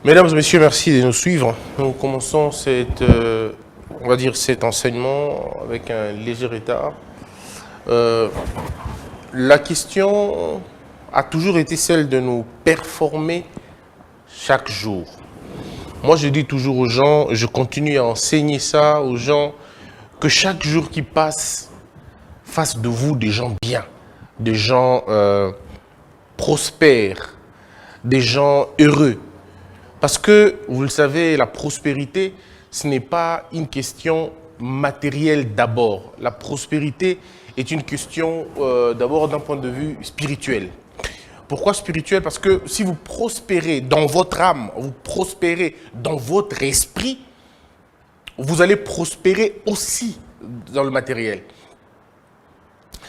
Mesdames et messieurs, merci de nous suivre. Nous commençons on va dire cet enseignement avec un léger retard. La question a toujours été celle de nous performer chaque jour. Moi, je dis toujours aux gens, je continue à enseigner ça aux gens, que chaque jour qui passe fasse de vous des gens bien, des gens prospères, des gens heureux. Parce que, vous le savez, la prospérité, ce n'est pas une question matérielle d'abord. La prospérité est une question d'abord d'un point de vue spirituel. Pourquoi spirituel? Parce que si vous prospérez dans votre âme, vous prospérez dans votre esprit, vous allez prospérer aussi dans le matériel.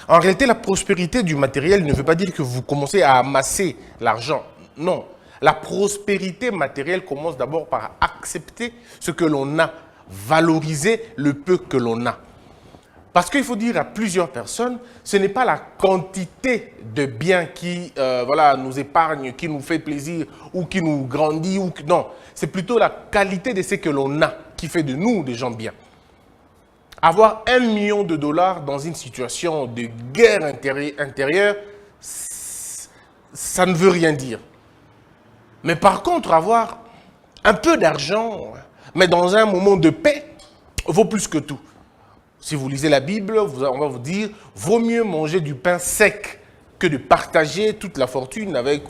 En réalité, la prospérité du matériel ne veut pas dire que vous commencez à amasser l'argent. Non. La prospérité matérielle commence d'abord par accepter ce que l'on a, valoriser le peu que l'on a. Parce qu'il faut dire à plusieurs personnes, ce n'est pas la quantité de biens qui nous épargne, qui nous fait plaisir ou qui nous grandit. Non, c'est plutôt la qualité de ce que l'on a qui fait de nous des gens bien. Avoir $1 million dans une situation de guerre intérieure, ça ne veut rien dire. Mais par contre, avoir un peu d'argent, mais dans un moment de paix, vaut plus que tout. Si vous lisez la Bible, on va vous dire, vaut mieux manger du pain sec que de partager toute la fortune avec,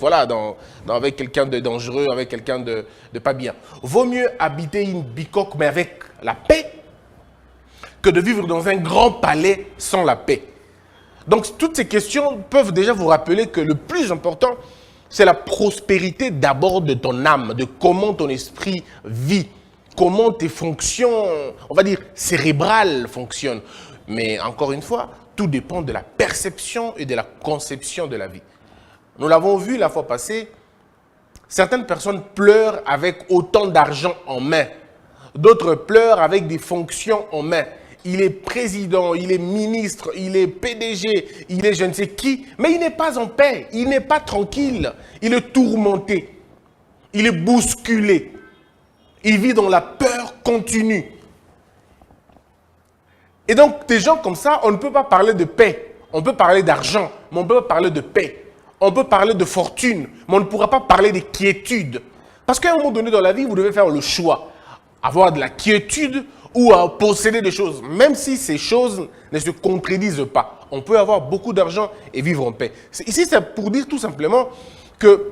avec quelqu'un de dangereux, avec quelqu'un de pas bien. Vaut mieux habiter une bicoque, mais avec la paix, que de vivre dans un grand palais sans la paix. Donc, toutes ces questions peuvent déjà vous rappeler que le plus important, c'est la prospérité d'abord de ton âme, de comment ton esprit vit, comment tes fonctions, on va dire, cérébrales fonctionnent. Mais encore une fois, tout dépend de la perception et de la conception de la vie. Nous l'avons vu la fois passée, certaines personnes pleurent avec autant d'argent en main, d'autres pleurent avec des fonctions en main. Il est président, il est ministre, il est PDG, il est je ne sais qui, mais il n'est pas en paix, il n'est pas tranquille, il est tourmenté, il est bousculé, il vit dans la peur continue. Et donc, des gens comme ça, on ne peut pas parler de paix, on peut parler d'argent, mais on ne peut pas parler de paix, on peut parler de fortune, mais on ne pourra pas parler de quiétude. Parce qu'à un moment donné dans la vie, vous devez faire le choix, avoir de la quiétude ou à posséder des choses, même si ces choses ne se contredisent pas. On peut avoir beaucoup d'argent et vivre en paix. Ici, c'est pour dire tout simplement que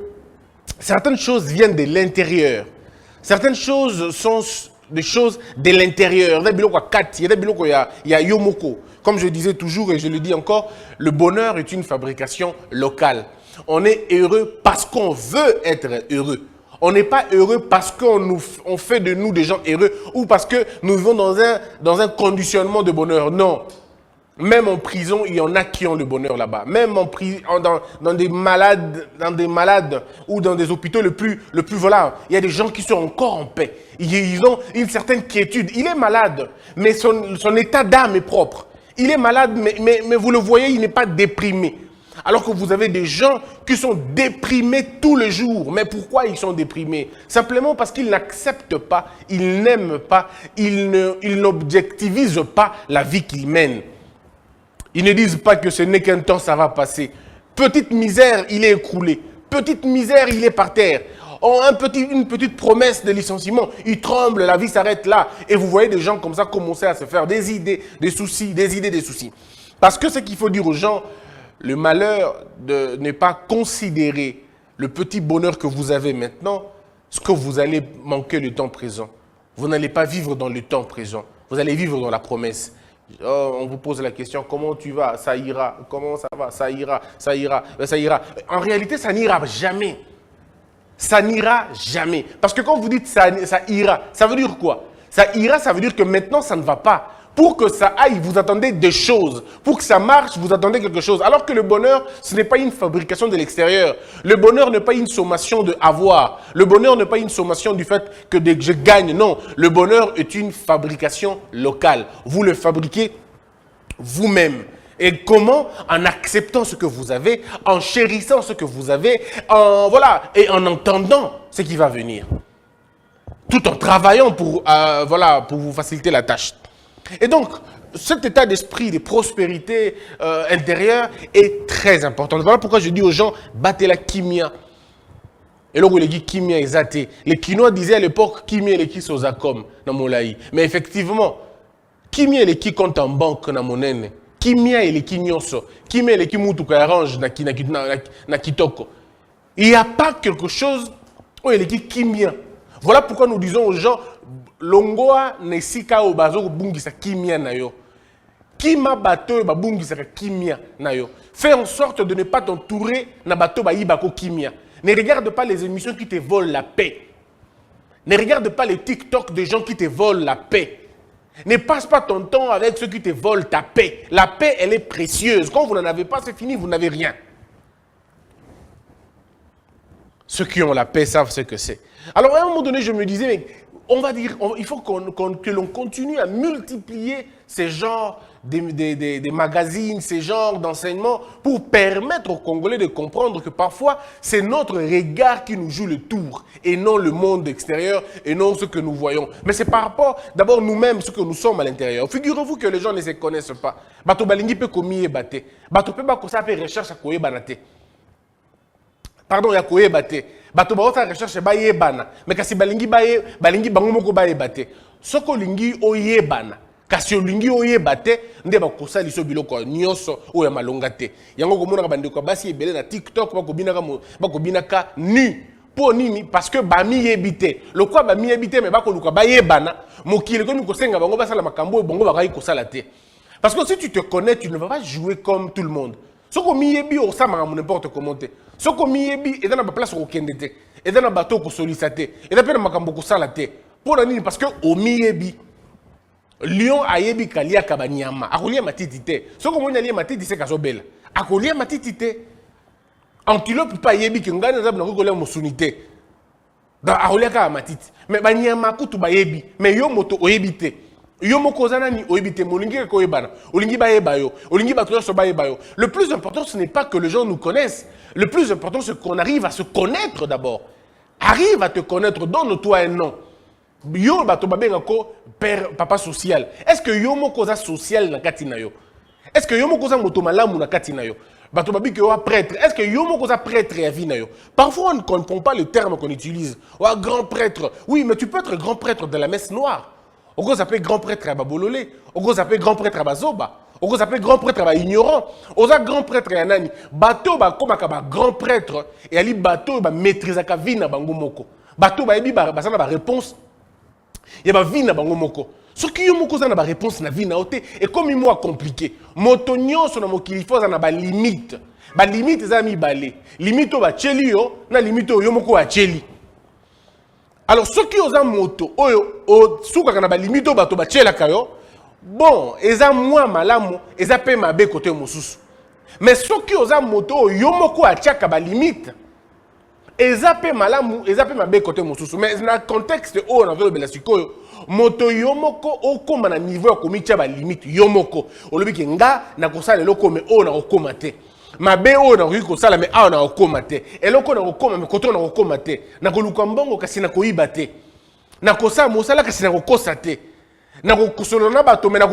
certaines choses viennent de l'intérieur. Certaines choses sont des choses de l'intérieur. Il y a Yomoko. Comme je disais toujours et je le dis encore, le bonheur est une fabrication locale. On est heureux parce qu'on veut être heureux. On n'est pas heureux parce qu'on fait de nous des gens heureux ou parce que nous vivons dans un conditionnement de bonheur. Non. Même en prison, il y en a qui ont le bonheur là-bas. Même dans des malades ou dans des hôpitaux le plus il y a des gens qui sont encore en paix. Ils ont une certaine quiétude. Il est malade, mais son état d'âme est propre. Il est malade, mais vous le voyez, il n'est pas déprimé. Alors que vous avez des gens qui sont déprimés tous les jours. Mais pourquoi ils sont déprimés? Simplement parce qu'ils n'acceptent pas, ils n'aiment pas, ils n'objectivisent pas la vie qu'ils mènent. Ils ne disent pas que ce n'est qu'un temps, ça va passer. Petite misère, il est écroulé. Petite misère, il est par terre. Une petite promesse de licenciement, il tremble, la vie s'arrête là. Et vous voyez des gens comme ça commencer à se faire des idées, des soucis, des idées, des soucis. Parce que ce qu'il faut dire aux gens, le malheur de ne pas considérer le petit bonheur que vous avez maintenant, ce que vous allez manquer le temps présent. Vous n'allez pas vivre dans le temps présent. Vous allez vivre dans la promesse. Oh, on vous pose la question, comment tu vas? Ça ira. Comment ça va? Ça ira, ça ira, ça ira. En réalité, ça n'ira jamais. Ça n'ira jamais. Parce que quand vous dites ça ira, ça veut dire quoi? Ça ira, ça veut dire que maintenant, ça ne va pas. Pour que ça aille, vous attendez des choses. Pour que ça marche, vous attendez quelque chose. Alors que le bonheur, ce n'est pas une fabrication de l'extérieur. Le bonheur n'est pas une sommation de avoir. Le bonheur n'est pas une sommation du fait que je gagne. Non, le bonheur est une fabrication locale. Vous le fabriquez vous-même. Et comment? En acceptant ce que vous avez, en chérissant ce que vous avez, et en entendant ce qui va venir. tout en travaillant pour, voilà, pour vous faciliter la tâche. Et donc, cet état d'esprit de prospérité intérieure est très important. Voilà pourquoi je dis aux gens, battez la kimia. Et là, les kimia exaté. Les Kinois disaient à l'époque, kimia et les qui sont comme dans mon laï. Mais effectivement, kimia et les qui comptent en banque dans mon aine. Kimia et les qui nyonso. Kimia et les qui moutou arrange na kitoko. Il n'y a pas quelque chose où il est kimia. Voilà pourquoi nous disons aux gens, longoa nesika o bazo bungisa kimia na yo. Kima bateau ba bungisa kimia na yo. Fais en sorte de ne pas t'entourer na bateau ba yibako kimia. Ne regarde pas les émissions qui te volent la paix. Ne regarde pas les TikTok des gens qui te volent la paix. Ne passe pas ton temps avec ceux qui te volent ta paix. La paix, elle est précieuse. Quand vous n'en avez pas, c'est fini, vous n'avez rien. Ceux qui ont la paix savent ce que c'est. Alors, à un moment donné, je me disais, mais on va dire, il faut que l'on continue à multiplier ces genres des magazines, ces genres d'enseignements pour permettre aux Congolais de comprendre que parfois, c'est notre regard qui nous joue le tour et non le monde extérieur et non ce que nous voyons. Mais c'est par rapport, d'abord, nous-mêmes, ce que nous sommes à l'intérieur. Figurez-vous que les gens ne se connaissent pas. Bato balingi peut commis et batté. Bato peut pas ça peut recherche à koye banate. Pardon, ya koye baté. Bato ba ota recherche ba yebana. Mais kasi balingi bango moko ba yebate. Soko lingi oyebana. Kasi olingi oyebate nde ba kosa liso biloko nyonso o ya malonga te. Yango komona ka bandeko basi ebele na TikTok ba kobinaka nu. Po nini parce que ba mi yebite. Lokwa ba mi yebite mais ba ko luka ba yebana. Mokile ko mi ko senga bango basala makambo bongo ba kai kosala te. Parce que si tu te connais, tu ne vas pas jouer comme tout le monde. Ce qu'on miyebi au sama n'importe comment te. Ce qu'on miyebi est dans la place au kendete. Et dans la bateau ko sollicité. Et dans la makambo ko salate. Pour la nini parce que au miyebi lion ayebi kalia kabanyama. Akolia matiti te. Ce qu'on mona lia matiti c'est kazobela. Akolia matiti te. Antilope pas yebi ki ngana za na ko lia mosunité. Dans akolia ka matiti. Mais banyama kutu ba yebi. Mais yo moto oyebi te. Le plus important, ce n'est pas que les gens nous connaissent. Le plus important, c'est qu'on arrive à se connaître d'abord. Arrive à te connaître, donne-toi un nom. Yo bato babengako père papa social. Est-ce que yo mo koza social na kati na yo? Est-ce que yo mo koza moto malamu na kati na yo? Bato babi que yo prêtre. Est-ce que yo mo koza prêtre ya vie na yo? Parfois on ne comprend pas le terme qu'on utilise. Ou grand prêtre. Oui, mais tu peux être grand prêtre de la messe noire. On peut s'appeler grand prêtre à Babololé. On peut s'appeler grand prêtre à Bazoba. On peut s'appeler grand prêtre à ignorant. On peut grand prêtre à Nani. Bateau, comme un grand prêtre, et ali bateau, maîtrise à Kavina Bangomoko. Bateau, ça n'a pas réponse. Il y a vie na Bangomoko. Ce qui est mon cousin n'a pas réponse na vie na oté. Et comme il m'a compliqué, motonio sur mon kilifo, ça n'a pas limite. Ba limite, ça mi balé. Limite au bacheli, na limite au yomoko à cheli. Alors, ceux qui ont une moto, ceux qui ont une limite, bon, ils ont moins malamu, ils ont ma bé côté moussous. Mais ceux qui ont une moto, ils ont une limite. Ils ont malamu, ils ont ma bé côté moussous. Mais dans le contexte où on a vu le moto yomoko au comme un niveau comme il y a une limite yomoko. On le dit que nga na kosa le loko mais on a okomate. Ma be o na ko sala me a na okoma te eloko na okoma me koto na okoma te na ko lukwambongo kasi na ko ibate na ko sa mosala kasi na ko kosa te na ko kusolo na bato me na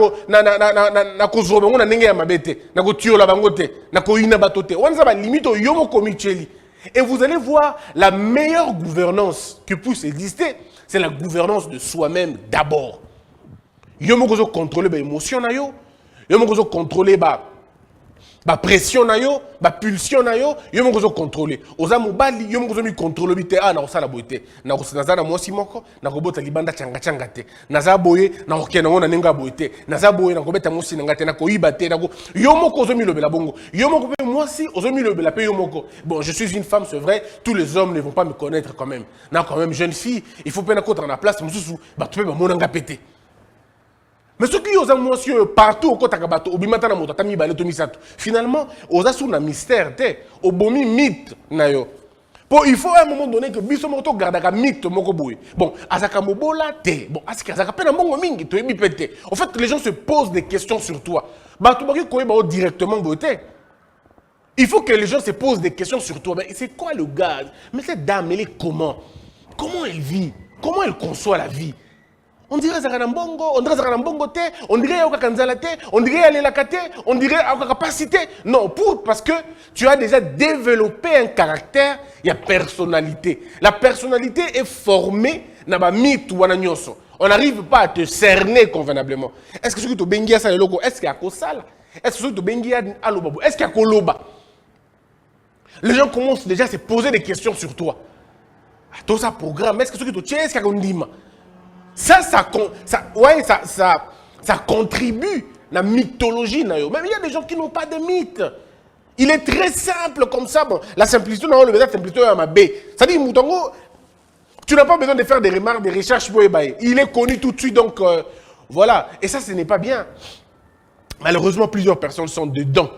ko zoba ngona ndenge ya mabete na ko tiola bango te na ko ina bato te wanza ba limite yomo komicheli. Et vous allez voir la meilleure gouvernance qui puisse exister, c'est la gouvernance de soi-même d'abord. Yomo ko contrôler ba émotion na yo, yomo ko contrôler ba pression na yo, ba pulsion na yo, yo mo ko contrôler. Oza mobali yo mo ko mi contrôler bité na ko sala boité. Na ko na mwasi moko, na ko bota libanda changa te. Na za boye na ko kena ngona nenga boité. Na za boye na ko beta mwasi na ngate na ko ibate na ko yo mo ko zo mi lobela bongo. Yo mo ko pe mwasi ozo mi lobela pe yo moko. Bon, je suis une femme, c'est vrai, tous les hommes ne vont pas me connaître quand même. Na quand même jeune fille, il faut pas na contre na place mususu, ba tu pe ba monanga pété. Mais ceux qui ont mentionné partout au côté de Obimata na motata balé to misato. Finalement, oza sous na mystère te, obomi mythe na yo. Il faut à un moment donné que biso moto garde ka mythe moko boy. Bon, azaka mobola te. Bon, asika azaka pena mongo mingi to ebi pété. En fait, les gens se posent des questions sur toi. Ba to baki koyeba directement boté. Il faut que les gens se posent des questions sur toi. Mais c'est quoi le gars? Mais cette dame, elle est comment? Comment elle vit? Comment elle conçoit la vie? On dirait Zaranambongo, on dirait Zaranambongo te, on dirait Aoka Kanzala te, on dirait Alelaka te, on dirait Aoka Capacité. Non, parce que tu as déjà développé un caractère, il y a personnalité. La personnalité est formée dans le mythe ou dans nyonso. On n'arrive pas à te cerner convenablement. Est-ce que ce que tu bengi ça le logo? Est-ce qu'il y a Kosala? Est-ce que ce que tu bengi à l'obabu? Est-ce qu'il y a Koloba? Les gens commencent déjà à se poser des questions sur toi. Tout ça programme, est-ce que ce que tu tiens, est-ce qu'il y a Kondima? Ça contribue à la mythologie. Même il y a des gens qui n'ont pas de mythe. Il est très simple comme ça. Bon, la simplicité, non, la simplicité est ma B. Ça dit, Moutongo, tu n'as pas besoin de faire des remarques, des recherches pour ébailler. Il est connu tout de suite, donc voilà. Et ça, ce n'est pas bien. Malheureusement, plusieurs personnes sont dedans.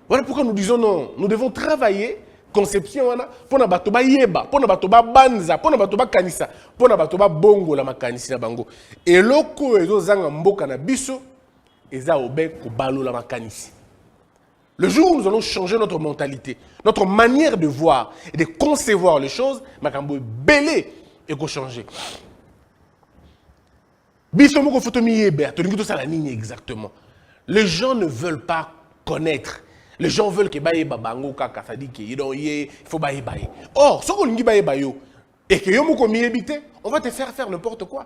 Voilà pourquoi nous disons non. Nous devons travailler. Conception pour na batoba yeba, pour na batoba banza, pour na batoba kanisa, pour na batoba bongo la makanisi na bango. Et loko ezo zanga mboka na biso eza obe ko balo la makanisi. Le jour où nous allons changer notre mentalité, notre manière de voir et de concevoir les choses, makambo belé et ko changer. Biso moko fotomi yeba, to lingi to sala nini exactement. Les gens ne veulent pas connaître. Les gens veulent que baye babango kaka, ça dit qu'il faut baye baye. Or, si on dit baye bayo et que yomo komi ebité, on va te faire n'importe quoi.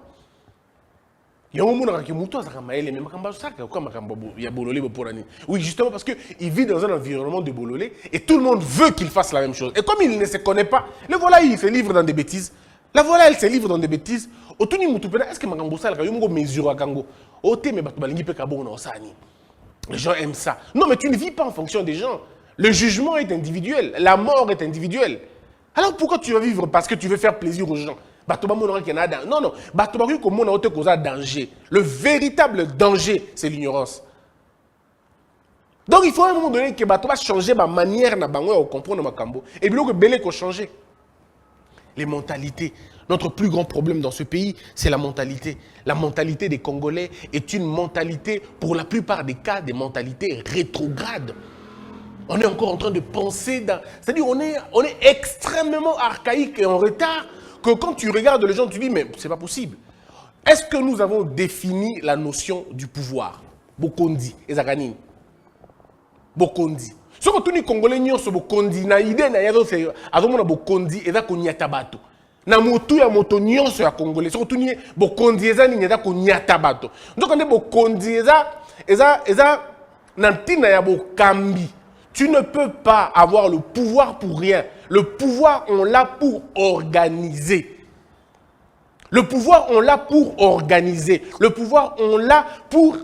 Yomo na ki muto za kamaele mais makamba saka quoi makamba ya bololé pour ani. Oui, justement parce que il vit dans un environnement de bololé et tout le monde veut qu'il fasse la même chose. Et comme il ne se connaît pas, le voilà il se livre dans des bêtises. La voilà elle se livre dans des bêtises. Otuni mutu pena est-ce que makambo sala yomo mesure kango. Ote me batu balingi pe kabon na osani. Les gens aiment ça. Non, mais tu ne vis pas en fonction des gens. Le jugement est individuel. La mort est individuelle. Alors pourquoi tu vas vivre parce que tu veux faire plaisir aux gens? Non, non. Danger. Le véritable danger, c'est l'ignorance. Donc il faut à un moment donné que tu vas changer ma manière de comprendre ma cambo. Et puis que belé changer. Les mentalités. Notre plus grand problème dans ce pays, c'est la mentalité. La mentalité des Congolais est une mentalité, pour la plupart des cas, des mentalités rétrogrades. On est encore en train de penser dans... C'est-à-dire on est extrêmement archaïque et en retard que quand tu regardes les gens, tu dis, mais c'est pas possible. Est-ce que nous avons défini la notion du pouvoir? Bokondi, Ezaganine. Bokondi. Ce que tous les Congolais n'ont pas Bokondi, na idée na yazo c'est azomona Bokondi eza konyata bato. Na motu ya moto nyonso ya Congolais. Ce que tous les Bokondi eza ni eza konyata bato. Donc on est Bokondi eza nantina ya Bokambi. Tu ne peux pas avoir le pouvoir pour rien. Le pouvoir, on l'a pour organiser. Le pouvoir, on l'a pour organiser. Le pouvoir, on l'a pour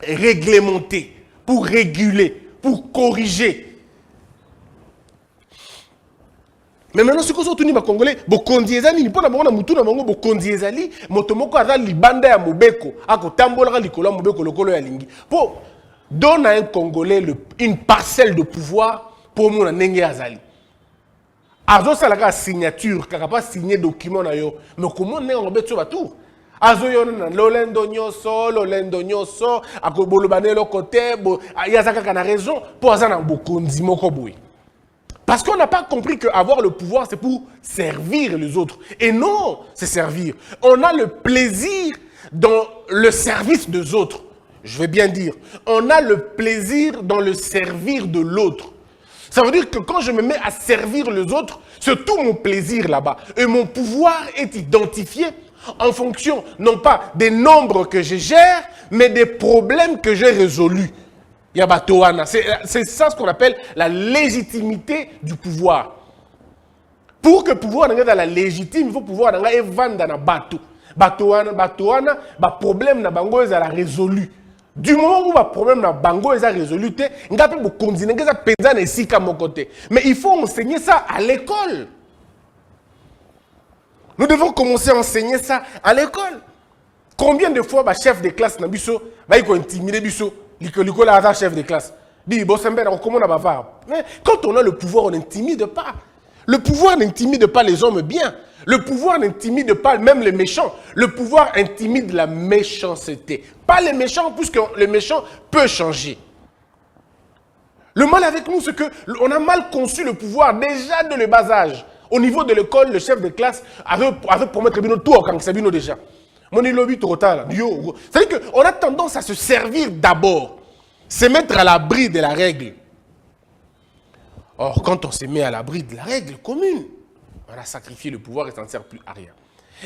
réglementer, pour réguler, pour corriger. Mais maintenant, ce que sont tous les Congolais, Bokondi ezali, ni pona mona mutu na bango Bokondi ezali, motomoko aza libanda ya mobeko, ako tambola likolo ya mobeko lokolo ya lingi. Po donne à un Congolais une parcelle de pouvoir pour mon ndenge azali. Azo salaka signature, kaka pas signer document na yo, mais comment ne on bet sur batou. Azo yo na lolendo nyoso, akobolo banelo côté, yazaka kana raison pour azana Bokondi moko boy. Parce qu'on n'a pas compris qu'avoir le pouvoir, c'est pour servir les autres. Et non, c'est servir. On a le plaisir dans le service des autres. Je vais bien dire. On a le plaisir dans le servir de l'autre. Ça veut dire que quand je me mets à servir les autres, c'est tout mon plaisir là-bas. Et mon pouvoir est identifié en fonction, non pas des nombres que je gère, mais des problèmes que j'ai résolus. C'est ça ce qu'on appelle la légitimité du pouvoir. Pour que le pouvoir soit dans la légitime, il faut pouvoir vendre dans le bateau. Batouana, le problème na bango est résolu. Du moment où le problème na bango est résolu, mais il faut enseigner ça à l'école. Nous devons commencer à enseigner ça à l'école. Combien de fois le chef de classe na biso va intimider biso? L'école chef de classe. Quand on a le pouvoir, on n'intimide pas. Le pouvoir n'intimide pas les hommes bien. Le pouvoir n'intimide pas même les méchants. Le pouvoir intimide la méchanceté. Pas les méchants, puisque le méchant peut changer. Le mal avec nous, c'est qu'on a mal conçu le pouvoir déjà de le bas âge. Au niveau de l'école, le chef de classe avait promettre tout quand c'est déjà. C'est-à-dire qu'on a tendance à se servir d'abord, se mettre à l'abri de la règle. Or, quand on se met à l'abri de la règle commune, on a sacrifié le pouvoir et ça ne sert plus à rien.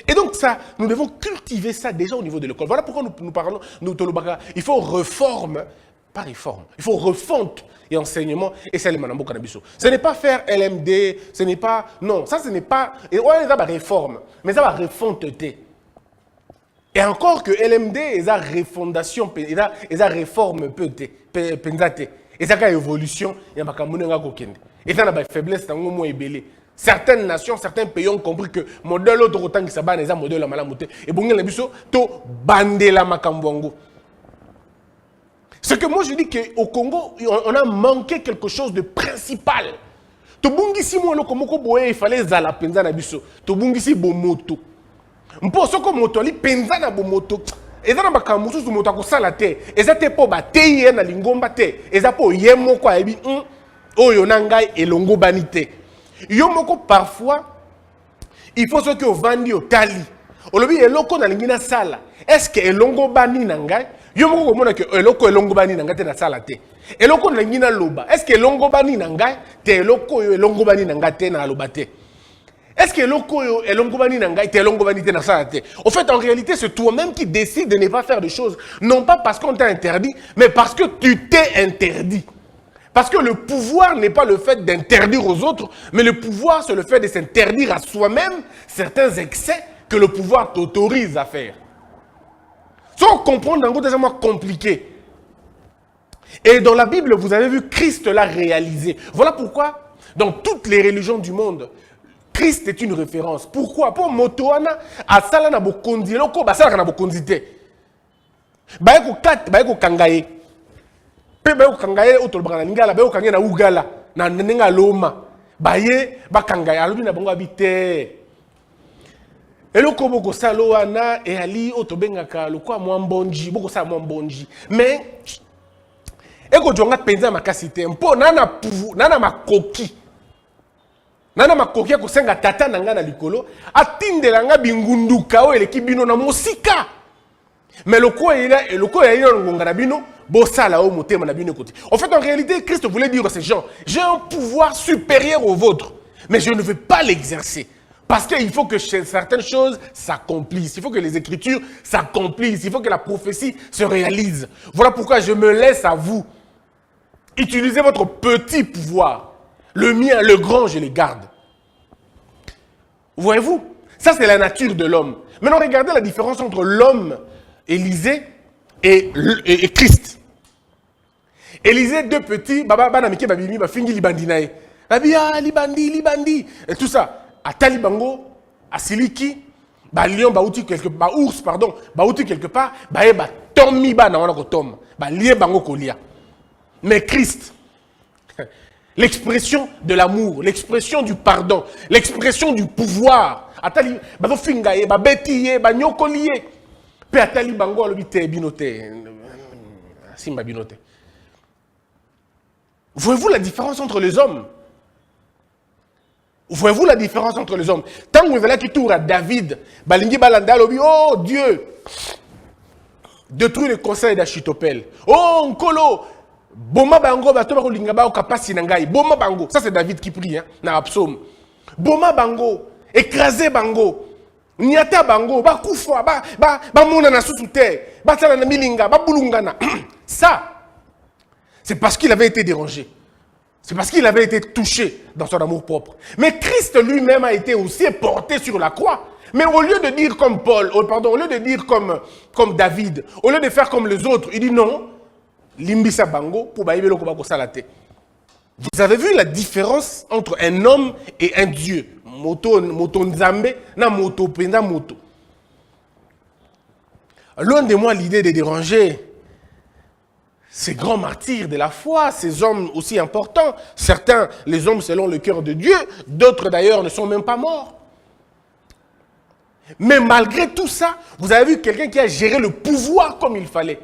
Et donc ça, nous devons cultiver ça déjà au niveau de l'école. Voilà pourquoi nous parlons, il faut réforme, pas réforme, il faut refonte et enseignement, et c'est le manambo cannabis. Ce n'est pas faire LMD, ce n'est pas, non, ça ce n'est pas, et ouais, ça va réforme, mais ça va refonte. Et encore que LMD, ils ont refondation, ils ont réforme peut-être, et ça a évolution, il y a ma camonenga kokende. Et ça a une faiblesse, c'est un mot ébélé. Certaines nations, certains pays ont compris que le modèle autre autant que ça va, les modèles la malamouté. Et bon, les biso, to bandé la makambwango. Ce que moi je dis qu'au Congo, on a manqué quelque chose de principal. To bungisi mo no komoko boye, il fallait zala penza na biso. To bungisi bo moto. Mpo soko moto li penza na bo moto. Eza na bakamusu su moto akosala te. Eza te po ba te ye na lingomba te. Eza po ye moko ayebi oyo na ngai elongo banite. Yo moko parfois il faut ce que vandi au tali. Olobi eloko na lingina sala. Est-ce que elongo bani na ngai? Yo moko komona que eloko elongo bani na ngai te na sala te. Eloko na lingina loba. Est-ce que elongo bani na ngai te eloko yo elongo bani na ngai te na loba te? Est-ce que eloko yo elongo bani na ngai te elongo bani te na sala te? En fait, en réalité, c'est toi-même qui décides de ne pas faire des choses, non pas parce qu'on t'a interdit, mais parce que tu t'es interdit. Parce que le pouvoir n'est pas le fait d'interdire aux autres, mais le pouvoir, c'est le fait de s'interdire à soi-même certains excès que le pouvoir t'autorise à faire. Sans comprendre, c'est déjà compliqué. Et dans la Bible, vous avez vu Christ l'a réalisé. Voilà pourquoi, dans toutes les religions du monde, Christ est une référence. Pourquoi? Pour Motoana, à Salana Bokondi, loko, Basalana Bokondite. Baeko kat, Baeko Kangaye. Baeko Kangaye, Otolbrana Ningala, Baeko Kangaye na Ugala, na Nenga Loma. Baye, Bakangaye, Alubina Bongo habite. Eloko boko salo wana e ali otobengaka lokwa mwambonji boko sa mwambonji mais eko jonga penza makasite mpo nana makoki ko senga tata nanga na likolo atindela nga bingunduka o eleki bino na mosika mais loko ya ino ngonga na bino bo sala o motema na bino côté. En fait en réalité Christ voulait dire à ces gens, j'ai un pouvoir supérieur au vôtre mais je ne veux pas l'exercer. Parce qu'il faut que certaines choses s'accomplissent. Il faut que les Écritures s'accomplissent. Il faut que la prophétie se réalise. Voilà pourquoi je me laisse à vous. Utilisez votre petit pouvoir. Le mien, le grand, je les garde. Voyez-vous? Ça, c'est la nature de l'homme. Maintenant, regardez la différence entre l'homme, Élisée, et Christ. Élisée, deux petits, et tout ça. À Talibango, à Siliki, ba lion bauti quelque part, ours pardon, bauti quelque part, ba tommi ba na wana ko tom, ba lié bango kolia. Mais Christ, l'expression de l'amour, l'expression du pardon, l'expression du pouvoir. Atali ba fingaye, ba betiye, ba nyokoliye. Pe atali bango alobite binote. Simba binote. Voyez-vous la différence entre les hommes? Voyez-vous la différence entre les hommes? Tant que vous allez qui tourne à David, Balingi Balanda lobi, oh Dieu, détruis le conseil d'Achitopel. Oh Nkolo, Boma Bango, Batoma Lingaba au Kapasi Nangai, Boma Bango, ça c'est David qui prie, hein, dans l'absaume. Boma Bango, écraser Bango, Niata Bango, Bakoufa, Mona na sous terre, Batala na Milinga, Babulungana. Ça, c'est parce qu'il avait été dérangé. C'est parce qu'il avait été touché dans son amour propre. Mais Christ lui-même a été aussi porté sur la croix. Mais au lieu de dire comme Paul, au lieu de dire comme David, au lieu de faire comme les autres, il dit non, limbisa bango pour baïbelo kobako salate. Vous avez vu la différence entre un homme et un Dieu. Moto nzambe na moto penda moto. Loin de moi l'idée de déranger ces grands martyrs de la foi, ces hommes aussi importants, certains, les hommes selon le cœur de Dieu, d'autres d'ailleurs ne sont même pas morts. Mais malgré tout ça, vous avez vu quelqu'un qui a géré le pouvoir comme il fallait.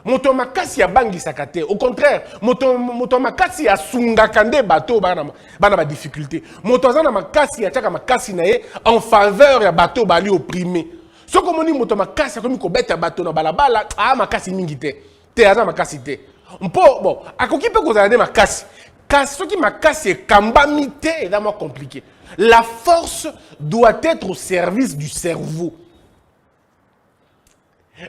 Moto makasi ya bangi sakate. Au contraire, moto makasi ya sungakande bateau bana ba difficulté. Moto azana makasi ya chaka makasi na ye en faveur ya bateau bali opprimé. So comme on moto makasi comme ko beta bateau na balabala, ah makasi mingi te. Te azana makasi te. Mpo bon, akoki pe ko zala makasi. Kasi ce qui makasi e kambami te est vraiment compliqué. La force doit être au service du cerveau.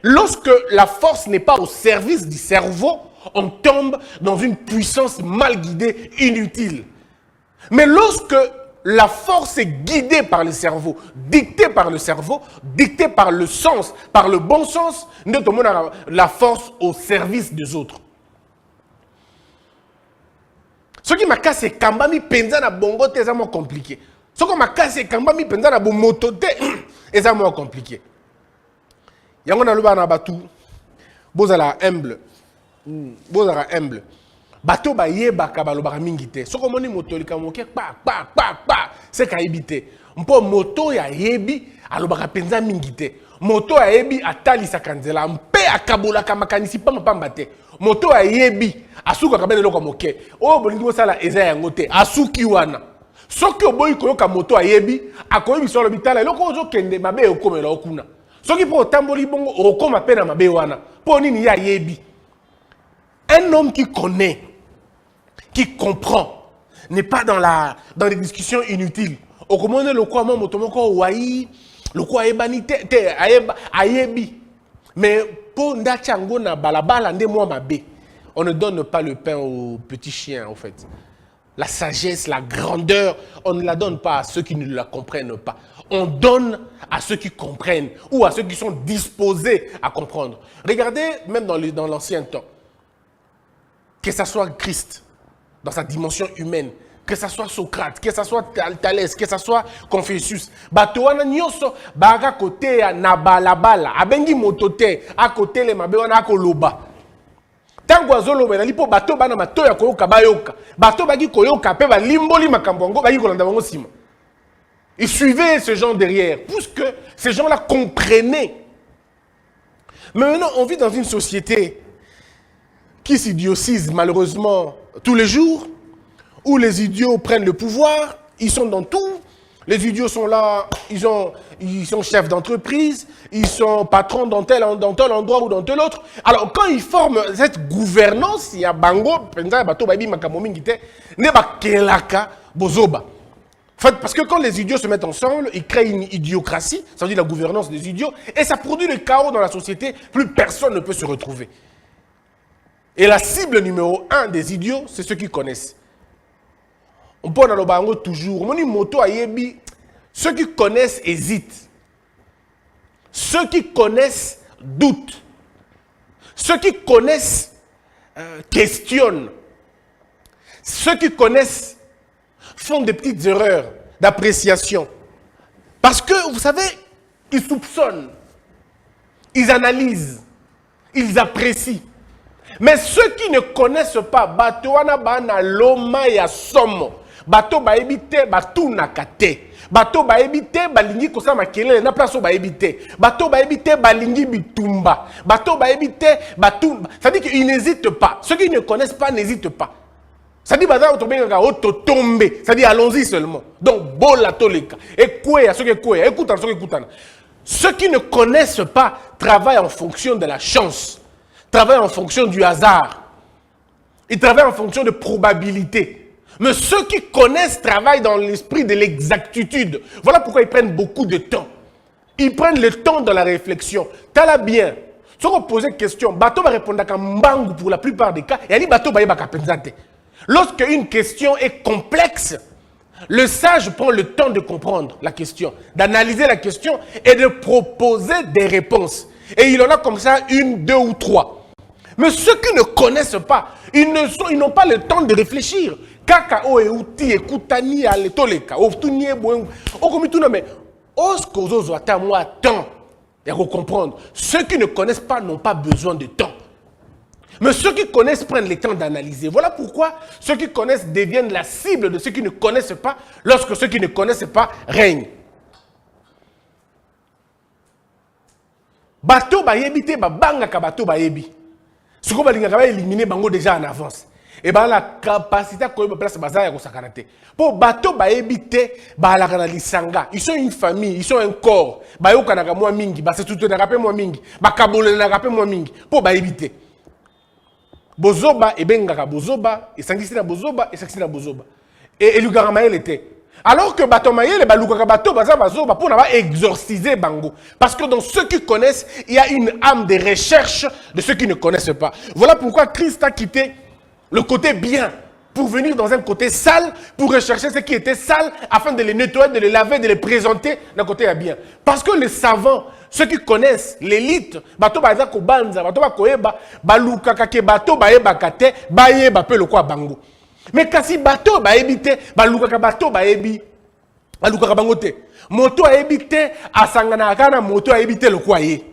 Lorsque la force n'est pas au service du cerveau, on tombe dans une puissance mal guidée, inutile. Mais lorsque la force est guidée par le cerveau, dictée par le cerveau, dictée par le sens, par le bon sens, nous tombons dans la force au service des autres. Ce qui m'a cassé, Kambami penza na bongo, c'est vraiment compliqué. Ce qui m'a cassé, Kambami penza na bongo, c'est vraiment compliqué. Yango na luba na batu, bozala humble, bozala humble. Bato ba yeba kabalo ba mingite. Soko moni moto lika moke pa, c'est ka yebite. Mpo moto ya yebi alobaka penza mingite. Moto ya yebi atali sa kanzela mpe akabola kamakanisi pamba te. Moto ya yebi asuka kabene loko moke. O bolingi sala eza yango te. Asuki wana. Soki oboyi koyoka moto ya yebi akoyebi solo bitala loko ozo kende mabe okomela okuna. Soki po tamboli bongo okoma pe na mabe wana. Po nini ya yebi. Un homme qui connaît, qui comprend, n'est pas dans les discussions inutiles. Au commande le quoi mon motomoko wai, le quoi ebanite te ayebi. Mais pour ndachango na balabala nde moi mabe. On ne donne pas le pain aux petits chiens en fait. La sagesse, la grandeur, on ne la donne pas à ceux qui ne la comprennent pas. On donne à ceux qui comprennent ou à ceux qui sont disposés à comprendre. Regardez même dans l'ancien temps. Que ce soit Christ, dans sa dimension humaine, que ce soit Socrate, que ce soit Thalès, que ce soit Confucius, Batoana nyoso, baga kote ya nabalabala, abengi motote, à côté les mabewana akoloba. Tango azoloba na lipo bato bana mato ya koyoka bayoka. Bato bagi koyoka pe ba limboli makambongo bagi kolanda bango sima. Ils suivaient ce genre derrière, puisque ces gens-là comprenaient. Mais maintenant, on vit dans une société qui s'idiotisent malheureusement tous les jours, où les idiots prennent le pouvoir, ils sont dans tout, les idiots sont là, ils sont chefs d'entreprise, ils sont patrons dans tel endroit ou dans tel autre. Alors quand ils forment cette gouvernance, il y a bango, parce que quand les idiots se mettent ensemble, ils créent une idiocratie, ça veut dire la gouvernance des idiots, et ça produit le chaos dans la société, plus personne ne peut se retrouver. Et la cible numéro 1 des idiots, c'est ceux qui connaissent. On peut en parler toujours. Ceux qui connaissent hésitent. Ceux qui connaissent doutent. Ceux qui connaissent questionnent. Ceux qui connaissent font des petites erreurs d'appréciation. Parce que, vous savez, ils soupçonnent, ils analysent, ils apprécient. Mais ceux qui ne connaissent pas, bato wana bana loma ya somo, bato ba ebite batu nakate, bato ba ebite balingi kosa makelele na place ba ebite, bato ba ebite balingi bitumba, bato ba ebite batu, ça dit qu'ils n'hésitent pas. Ceux qui ne connaissent pas n'hésitent pas. Ça dit baza otobenga ototombe, ça dit allons-y seulement. Donc bola toleka, ekwe ceux qui kwe, écoutez ceux qui écoutent. Ceux qui ne connaissent pas travaillent en fonction de la chance. Travaillent en fonction du hasard. Ils travaillent en fonction de probabilité. Mais ceux qui connaissent travaillent dans l'esprit de l'exactitude. Voilà pourquoi ils prennent beaucoup de temps. Ils prennent le temps de la réflexion. T'as bien. Si on pose une question, bateau va répondre à Mbangu pour la plupart des cas. Et bateau va y. Lorsque une question est complexe, le sage prend le temps de comprendre la question, d'analyser la question et de proposer des réponses. Et il en a comme ça une, deux ou trois. Mais ceux qui ne connaissent pas, ils n'ont pas le temps de réfléchir. Kaka o euti ekutani ale toleka oftunie boengu okomituna mais oskozo ata moi temps et comprendre. Ceux qui ne connaissent pas n'ont pas besoin de temps. Mais ceux qui connaissent prennent le temps d'analyser. Voilà pourquoi ceux qui connaissent deviennent la cible de ceux qui ne connaissent pas lorsque ceux qui ne connaissent pas règnent. Bato ba yebite ba banga ka bato ba yebi. Ce qu'on va éliminer bango déjà en avance. Et bien la capacité à connaître place bazar ya sakanate. Pour bateau ba éviter ba la kana lisanga. Ils sont une famille, ils sont un corps. Ba yo kanaka moi mingi, ba se tout na rappel moi mingi, ba kabole na rappel moi mingi. Pour ba éviter. Bozoba et bengaka bozoba et sangisi na bozoba et sangisi na bozoba. Et Lugara Mayele était. Alors que bateau Mayele ba lukaka bateau baza bazoba pour n'avoir exorcisé bango. Parce que dans ceux qui connaissent, il y a une âme de recherche de ceux qui ne connaissent pas. Voilà pourquoi Christ a quitté le côté bien, pour venir dans un côté sale, pour rechercher ce qui était sale, afin de les nettoyer, de les laver, de les présenter d'un côté à bien. Parce que les savants, ceux qui connaissent l'élite, bato baza ko banza, bato ba koeba, baluka kake bato baeba kate, baeba pe le kwa bango. Mais kasi bato baebite, baluka ka bato baebi, baluka ka bango te. Moto aebite, asangana kana moto aebite le kwa ye.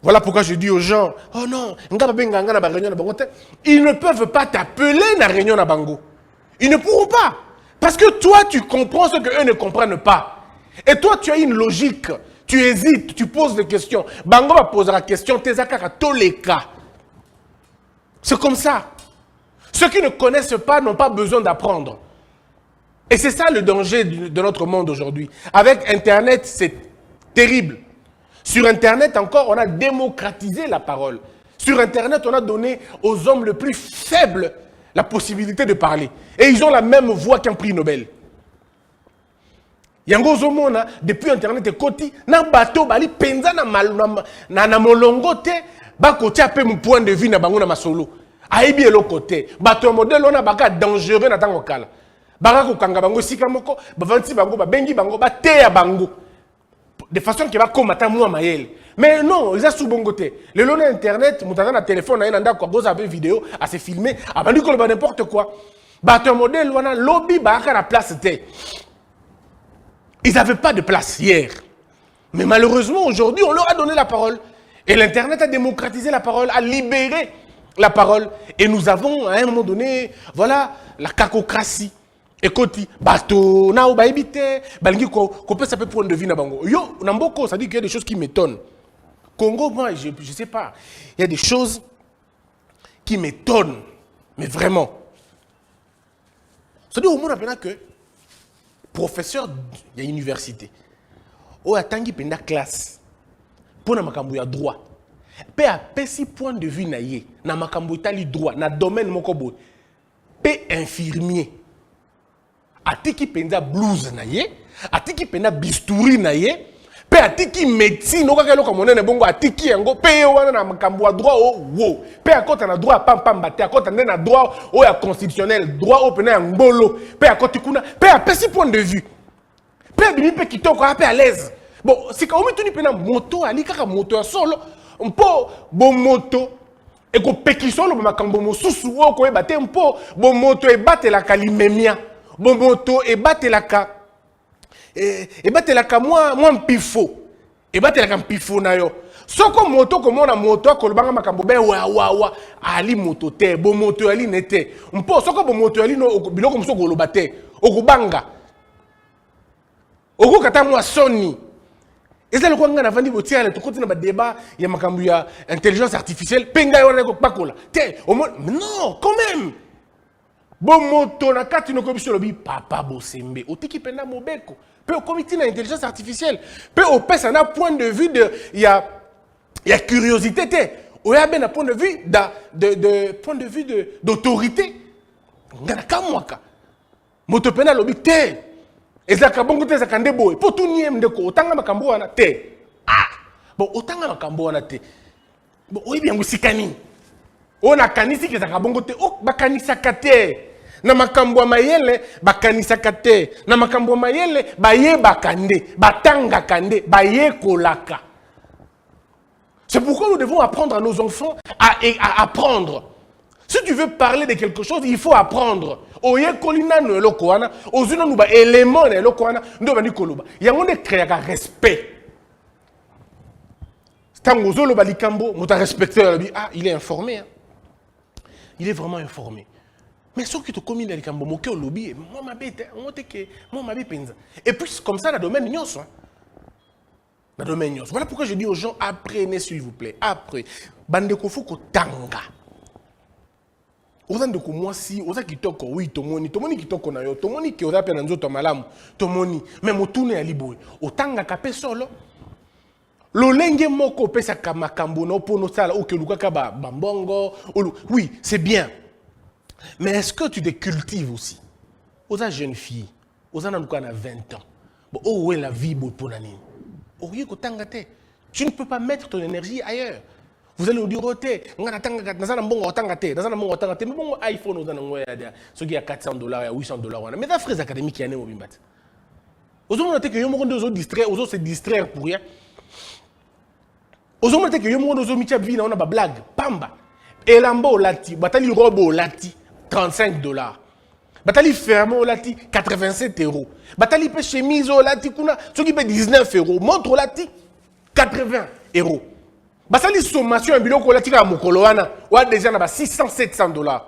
Voilà pourquoi je dis aux gens, oh non, ils ne peuvent pas t'appeler na réunion na bango. Ils ne pourront pas. Parce que toi, tu comprends ce qu'eux ne comprennent pas. Et toi, tu as une logique. Tu hésites, tu poses des questions. Bango va poser la question, tezakaka tous les cas. C'est comme ça. Ceux qui ne connaissent pas n'ont pas besoin d'apprendre. Et c'est ça le danger de notre monde aujourd'hui. Avec Internet, c'est terrible. Sur Internet encore, on a démocratisé la parole. Sur Internet, on a donné aux hommes les plus faibles la possibilité de parler. Et ils ont la même voix qu'un prix Nobel. Yango Zomona, depuis Internet et Koti, na bateau bali penza na molongo te, ba koti ape mon point de vue na bango na masolo. Aibi elo côté. Bateau modèle on a baka dangereux na tango kala. Baka ko kanga bango sika moko, ba vanti bango ba bengi bango ba teya bango. De façon qui va combattre moi maël. Mais non, ils ont sous bon côté. Le long internet, mon téléphone, téléphone, il y a quoi, avez vidéo, à se filmer, à venir qu'on n'importe quoi. Bah ton modèle, on a lobby, bah à la place était. Ils n'avaient pas de place hier. Mais malheureusement, aujourd'hui, on leur a donné la parole. Et l'internet a démocratisé la parole, a libéré la parole. Et nous avons, à un moment donné, voilà, la cacocratie. Écoute, bateau, na ou ba éviter, balingi ko peut ça peut prendre de vie na bango. Yo, namboko, ça dit qu'il y a des choses qui m'étonnent. Congo, moi, je sais pas. Il y a des choses qui m'étonnent, mais vraiment. Ça dit au monde appelle que professeur de l'université, ou atangi penda classe, pour na makambo ya droit. Pe a pesi point de vue na ye, na makambo itali droit, na domaine moko bo. Pe infirmier. Atiki penda blues na ye, atiki penda bisturi na ye, pe atiki médecine okaka eloko monene bongo atiki yango pe wana na makambo ya droit o wo, pe akota na droit pam pam bate akota na droit o ya constitutionnel, droit o pena ya ngolo, pe akoti kuna, pe apesi point de vue. Pe abimi pe kitoko pe à l'aise. Bon, si ka omi tuni pena moto ali kaka moto ya solo, mpo bo moto e ko pekisolo ba makambo mosusu o ko ebate mpo bo moto e batela kalimemia. Bon moto et batelaka moi mpifo et batelaka mpifo na yo soko moto comme na moto akolbanga makambo be wa ali moto te bon moto ali nete mpo soko bon moto ali no biloko mso koloba te okubanga okukata moi soni eza le kwanga na vandi botia le tukoti na ba débat ya makambo ya intelligence artificielle penga yo na ko pakola te non quand même. Bon moto na kati no kobiso lobi papa bosembe otiki penda mobeko pe o comité na intelligence artificielle pe o pesa na point de vue de ya curiosité te o ya ben na point de vue point de vue d'autorité ngana kamwaka moto penda lobi te ezaka bongo te ezaka ndebo po tu nie ndeko otanga makambo wana te bon otanga makambo wana te bon oyebi yango sikani ona kanisi kezaka bongo te bakanisa kate na makambo mayele bakanisa kate na makambo mayele baye bakande batanga kande baye kolaka. C'est pourquoi nous devons apprendre à nos enfants à apprendre. Si tu veux parler de quelque chose, il faut apprendre. Oye kolina no lokoana, ozuna nuba élément na lokoana, ndo bani koloba. Yango ne créer un respect. Tango zolo balikambo, mota respecter il est informé. Hein. Il est vraiment informé. Mais ceux qui te commis les cambo moqué au lobby, moi ma bête, moi ma penza. Et puis comme ça dans le domaine nyonso. Voilà pourquoi je dis aux gens, apprenez s'il vous plaît. Après, bandeko fuko tanga. Oza ndeko mwasi, oza kitoko, oui, tomoni kitoko na yo, tomoni ki oza pe na nzoto malamu, tomoni, mais motune ya liboye. Otanga kape solo. Lolenge moko pesa kamakambo na opono sala ou ke lukaka ba bambongo. Oui, c'est bien. Mais est-ce que tu te cultives aussi? Oza jeune fille, oza nanuka na 20 ans. Bon, oh ouais la vie bo ponani. Oh oui, kotanga te. Tu ne peux pas mettre ton énergie ailleurs. Vous allez nous dire, oh, mais bon, iPhone, ce qui a 400 $, 800 $. Mais la fraise académique, il y a un mobile. Aux hommes, on a dit que les distraire, aux autres se distraire pour rien. Aux hommes, on a dit que les gens on a blague, pamba. Et lambo lati, batali robo lati, 35 $. Batali ferme au lati, 87 €. Batali pe chemise au lati, ce qui paie 19 €. Montre au lati, 80 €. Basali sommation biloko la tika mokolo wana wa déjà na 600 700 $.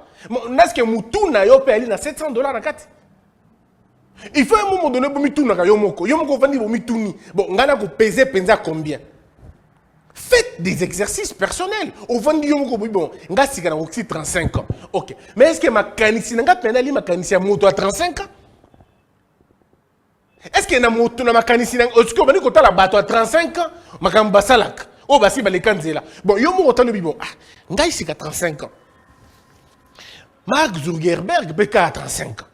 Est-ce que mutuna yo pe ali na 700 $ na kati? Il faut un moment donné pour mituna ka yo moko vandi bo mituni. Bon ngana ko peser penza combien? Faites des exercices personnels. Au vandi yo moko bon nga sika na 35 ans. OK. Mais est-ce que ma kanisi nga penali ma kanisi ya moto à 35 ans? Est-ce que na moto na ma kanisi na est-ce que on va dire ko la bato à 35 ans makamba salak? Oh, bah si, bah les candidates là. Bon, yo mo autant de bon. Ah, ngai c'est qu'à 35 ans. Mark Zuckerberg peut qu'à 35 ans.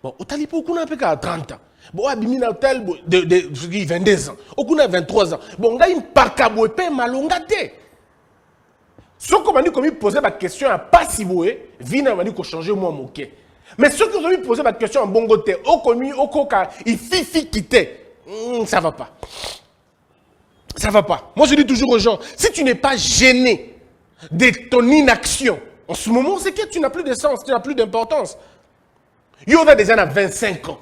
Bon, autant li beaucoup n'a peut qu'à 30 ans. Bon, abimi na tel de 22 ans. Aucun a 23 ans. Bon, ngai parkabo pe malongate. Ce qu'on m'a dit comme il posait ma question à pas si boé, vina m'a dit qu'on changeait moi moqué. Mais ceux qui ont posé ma question en bon côté, au commis, au coca, il fifi quitter. Ça va pas. Ça va pas. Moi, je dis toujours aux gens, si tu n'es pas gêné de ton inaction, en ce moment, c'est que tu n'as plus de sens, tu n'as plus d'importance. Il y en a des gens à 25 ans.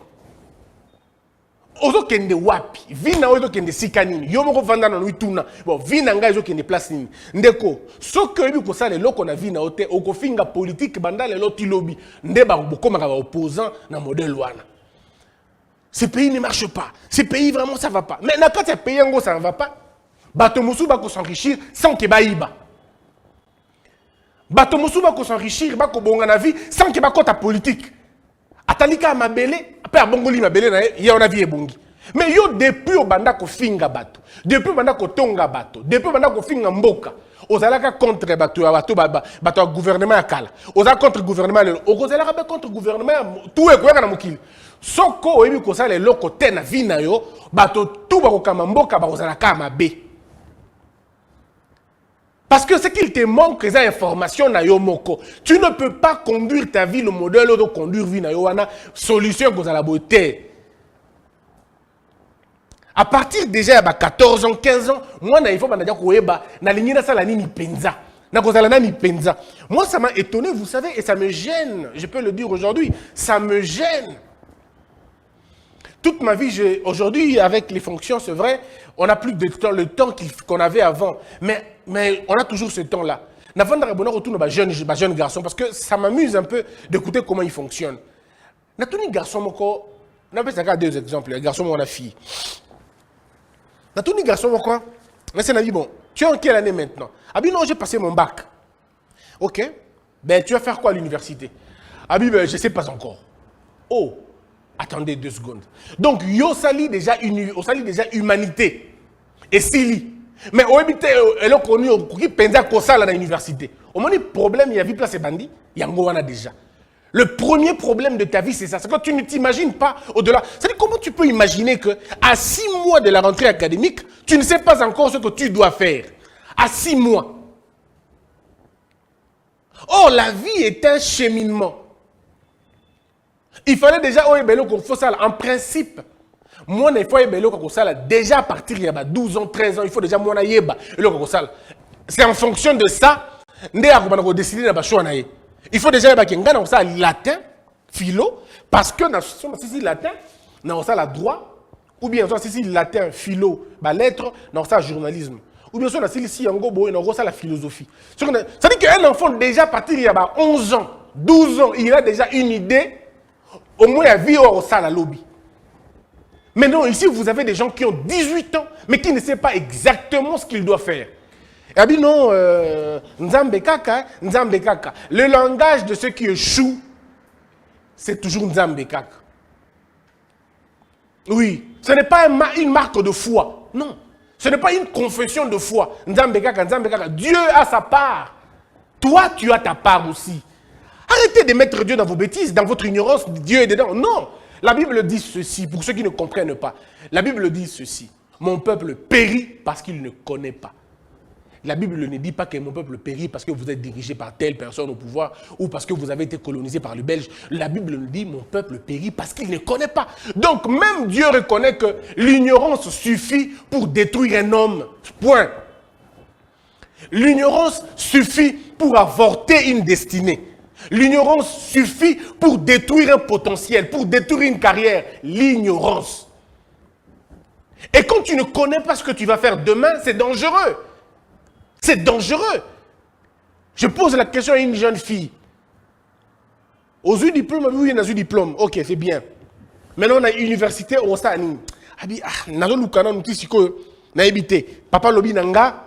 Ozo kende wapi, vina ozo kende sikanini, yo moko vanda na luituna. Bon, vina nga ozo kende place nini. Ndeko, so que ebi ko sala loko na vina ote, oko finga politique banda le loti lobby, ndeba bokoma ka opposant na modèle wana. Ce pays ne marche pas. Ce pays vraiment ça va pas. Mais quand ce pays ça ne va pas, bato musu ba ko s'enrichir sans que ba iba. Bato musu ba ko s'enrichir ba ko bonga na vie sans que ba kota politique. Atalika mabele, après abongoli mabele na ye on a vie ebongi. Mais yo depuis au banda ko finga bato, depuis banda ko tonga bato, depuis banda ko finga mboka. Ozalaka contre bato gouvernement akala. Oza contre gouvernement le. Ozalaka ba contre gouvernement tout e koyaka na mokili. Soko oyebi ko sala loko te na vie na yo, bato tout ba ko kama mboka ba ozalaka mabe. Parce que ce qu'il te manque, c'est information na yo moko. Tu ne peux pas conduire ta vie le modèle de conduire vie na yo wana solution que la beauté. À partir déjà de 14 ans, 15 ans, moi il faut na lingina sala nini penza. Na kozala nani penza. Moi ça m'a étonné, vous savez, et ça me gêne. Je peux le dire aujourd'hui, ça me gêne. Toute ma vie, aujourd'hui, avec les fonctions, c'est vrai, on n'a plus de temps, le temps qu'on avait avant. Mais on a toujours ce temps-là. Avant de retourner à jeune garçon, parce que ça m'amuse un peu d'écouter comment il fonctionne. Na tous les garçons, on a fait deux exemples, les garçons ou la fille. Na tous les garçons, c'est dit, bon, tu es en quelle année maintenant? Ah bien non, j'ai passé mon bac. Ok. Ben, tu vas faire quoi à l'université? Ah bien, ben, je ne sais pas encore. Oh. Attendez 2 secondes. Donc, yo sali déjà humanité. Et sili. Mais au habité, elle a connu qui pensa comme ça à l'université. Au moins, le problème, il y a vu place bandit, il y a un déjà. Le premier problème de ta vie, c'est ça. C'est quand tu ne t'imagines pas au-delà. C'est-à-dire, comment tu peux imaginer que à 6 mois de la rentrée académique, tu ne sais pas encore ce que tu dois faire. À 6 mois. Or, la vie est un cheminement. Il fallait déjà en principe. Moi, il faut déjà à partir de 12 ans, 13 ans, il faut déjà c'est en fonction de ça que décider de il faut déjà latin, philo, parce que dans latin, dans la droit, ou bien dans latin, philo, lettre, dans le journalisme. Ou bien dans la philosophie. C'est-à-dire qu'un enfant déjà à partir de 11 ans, 12 ans, il a déjà une idée. Au moins, la vie au la lobby. Mais non, ici, vous avez des gens qui ont 18 ans, mais qui ne savent pas exactement ce qu'ils doivent faire. Et dit non, Nzambe Kaka, Nzambe Kaka. Le langage de ceux qui échouent, c'est toujours Nzambe Kaka. Oui, ce n'est pas une marque de foi. Non, ce n'est pas une confession de foi. Nzambe Kaka, Nzambe Kaka. Dieu a sa part. Toi, tu as ta part aussi. Arrêtez de mettre Dieu dans vos bêtises, dans votre ignorance. Dieu est dedans. Non. La Bible dit ceci, pour ceux qui ne comprennent pas. La Bible dit ceci. Mon peuple périt parce qu'il ne connaît pas. La Bible ne dit pas que mon peuple périt parce que vous êtes dirigé par telle personne au pouvoir ou parce que vous avez été colonisé par les Belges. La Bible nous dit mon peuple périt parce qu'il ne connaît pas. Donc même Dieu reconnaît que l'ignorance suffit pour détruire un homme. Point. L'ignorance suffit pour avorter une destinée. L'ignorance suffit pour détruire un potentiel, pour détruire une carrière. L'ignorance. Et quand tu ne connais pas ce que tu vas faire demain, c'est dangereux. C'est dangereux. Je pose la question à une jeune fille. Aux eu diplôme, oui, on a eu diplôme. Ok, c'est bien. Maintenant, on a université au Stani. Abi, nazo lukana nuti siko na ebité. Papa lobi nanga,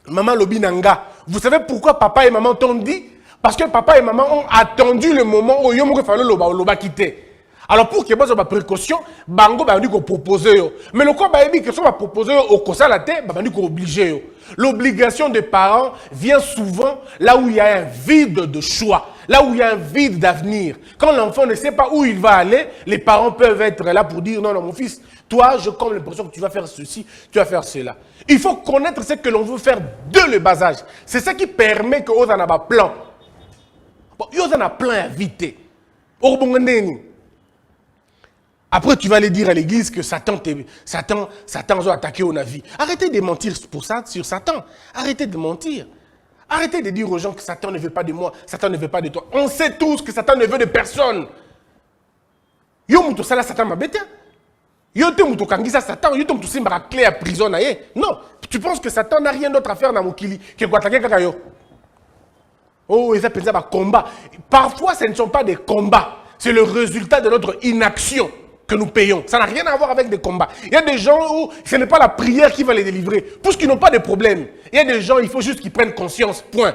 maman lobi nanga. Vous savez pourquoi papa et maman t'ont dit? Parce que papa et maman ont attendu le moment où il fallait loba quitter. Alors pour qu'il y ait des précautions, bango ba ndiko proposer. Mais le quoi ba ebi que ça va proposer au kosa la tête, ba ndiko obligé. L'obligation des parents vient souvent là où il y a un vide de choix, là où il y a un vide d'avenir. Quand l'enfant ne sait pas où il va aller, les parents peuvent être là pour dire non, non, mon fils, toi, je comme l'impression que tu vas faire ceci, tu vas faire cela. Il faut connaître ce que l'on veut faire de le bas âge. C'est ça qui permet que Ozan a plan. Ozan a plein invité. Après, tu vas aller dire à l'église que Satan a attaqué au Navi. Arrêtez de mentir pour ça, sur Satan. Arrêtez de mentir. Arrêtez de dire aux gens que Satan ne veut pas de moi, Satan ne veut pas de toi. On sait tous que Satan ne veut de personne. Yo muto sala Satan m'a bêté. Yo te muto kangisa Satan, yo te muto simba clé à prison na ye. Non, tu penses que Satan n'a rien d'autre à faire dans Mokili que quoi attaquer kakayo. Oh, ils appellent ça un combat. Parfois, ce ne sont pas des combats. C'est le résultat de notre inaction que nous payons. Ça n'a rien à voir avec des combats. Il y a des gens où ce n'est pas la prière qui va les délivrer. Parce qu'ils n'ont pas de problème. Il y a des gens, il faut juste qu'ils prennent conscience. Point.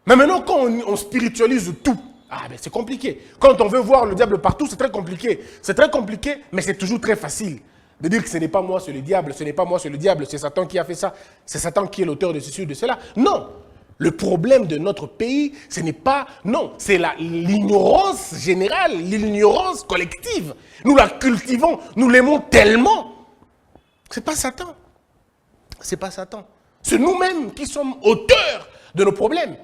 Mais maintenant, quand on spiritualise tout, ben c'est compliqué. Quand on veut voir le diable partout, c'est très compliqué. C'est très compliqué, mais c'est toujours très facile. De dire que ce n'est pas moi, c'est le diable. Ce n'est pas moi, c'est le diable. C'est Satan qui a fait ça. C'est Satan qui est l'auteur de ceci ou de cela. Non. Le problème de notre pays, ce n'est pas... Non, c'est l'ignorance générale, l'ignorance collective. Nous la cultivons, nous l'aimons tellement. Ce n'est pas Satan. Ce n'est pas Satan. C'est nous-mêmes qui sommes auteurs de nos problèmes.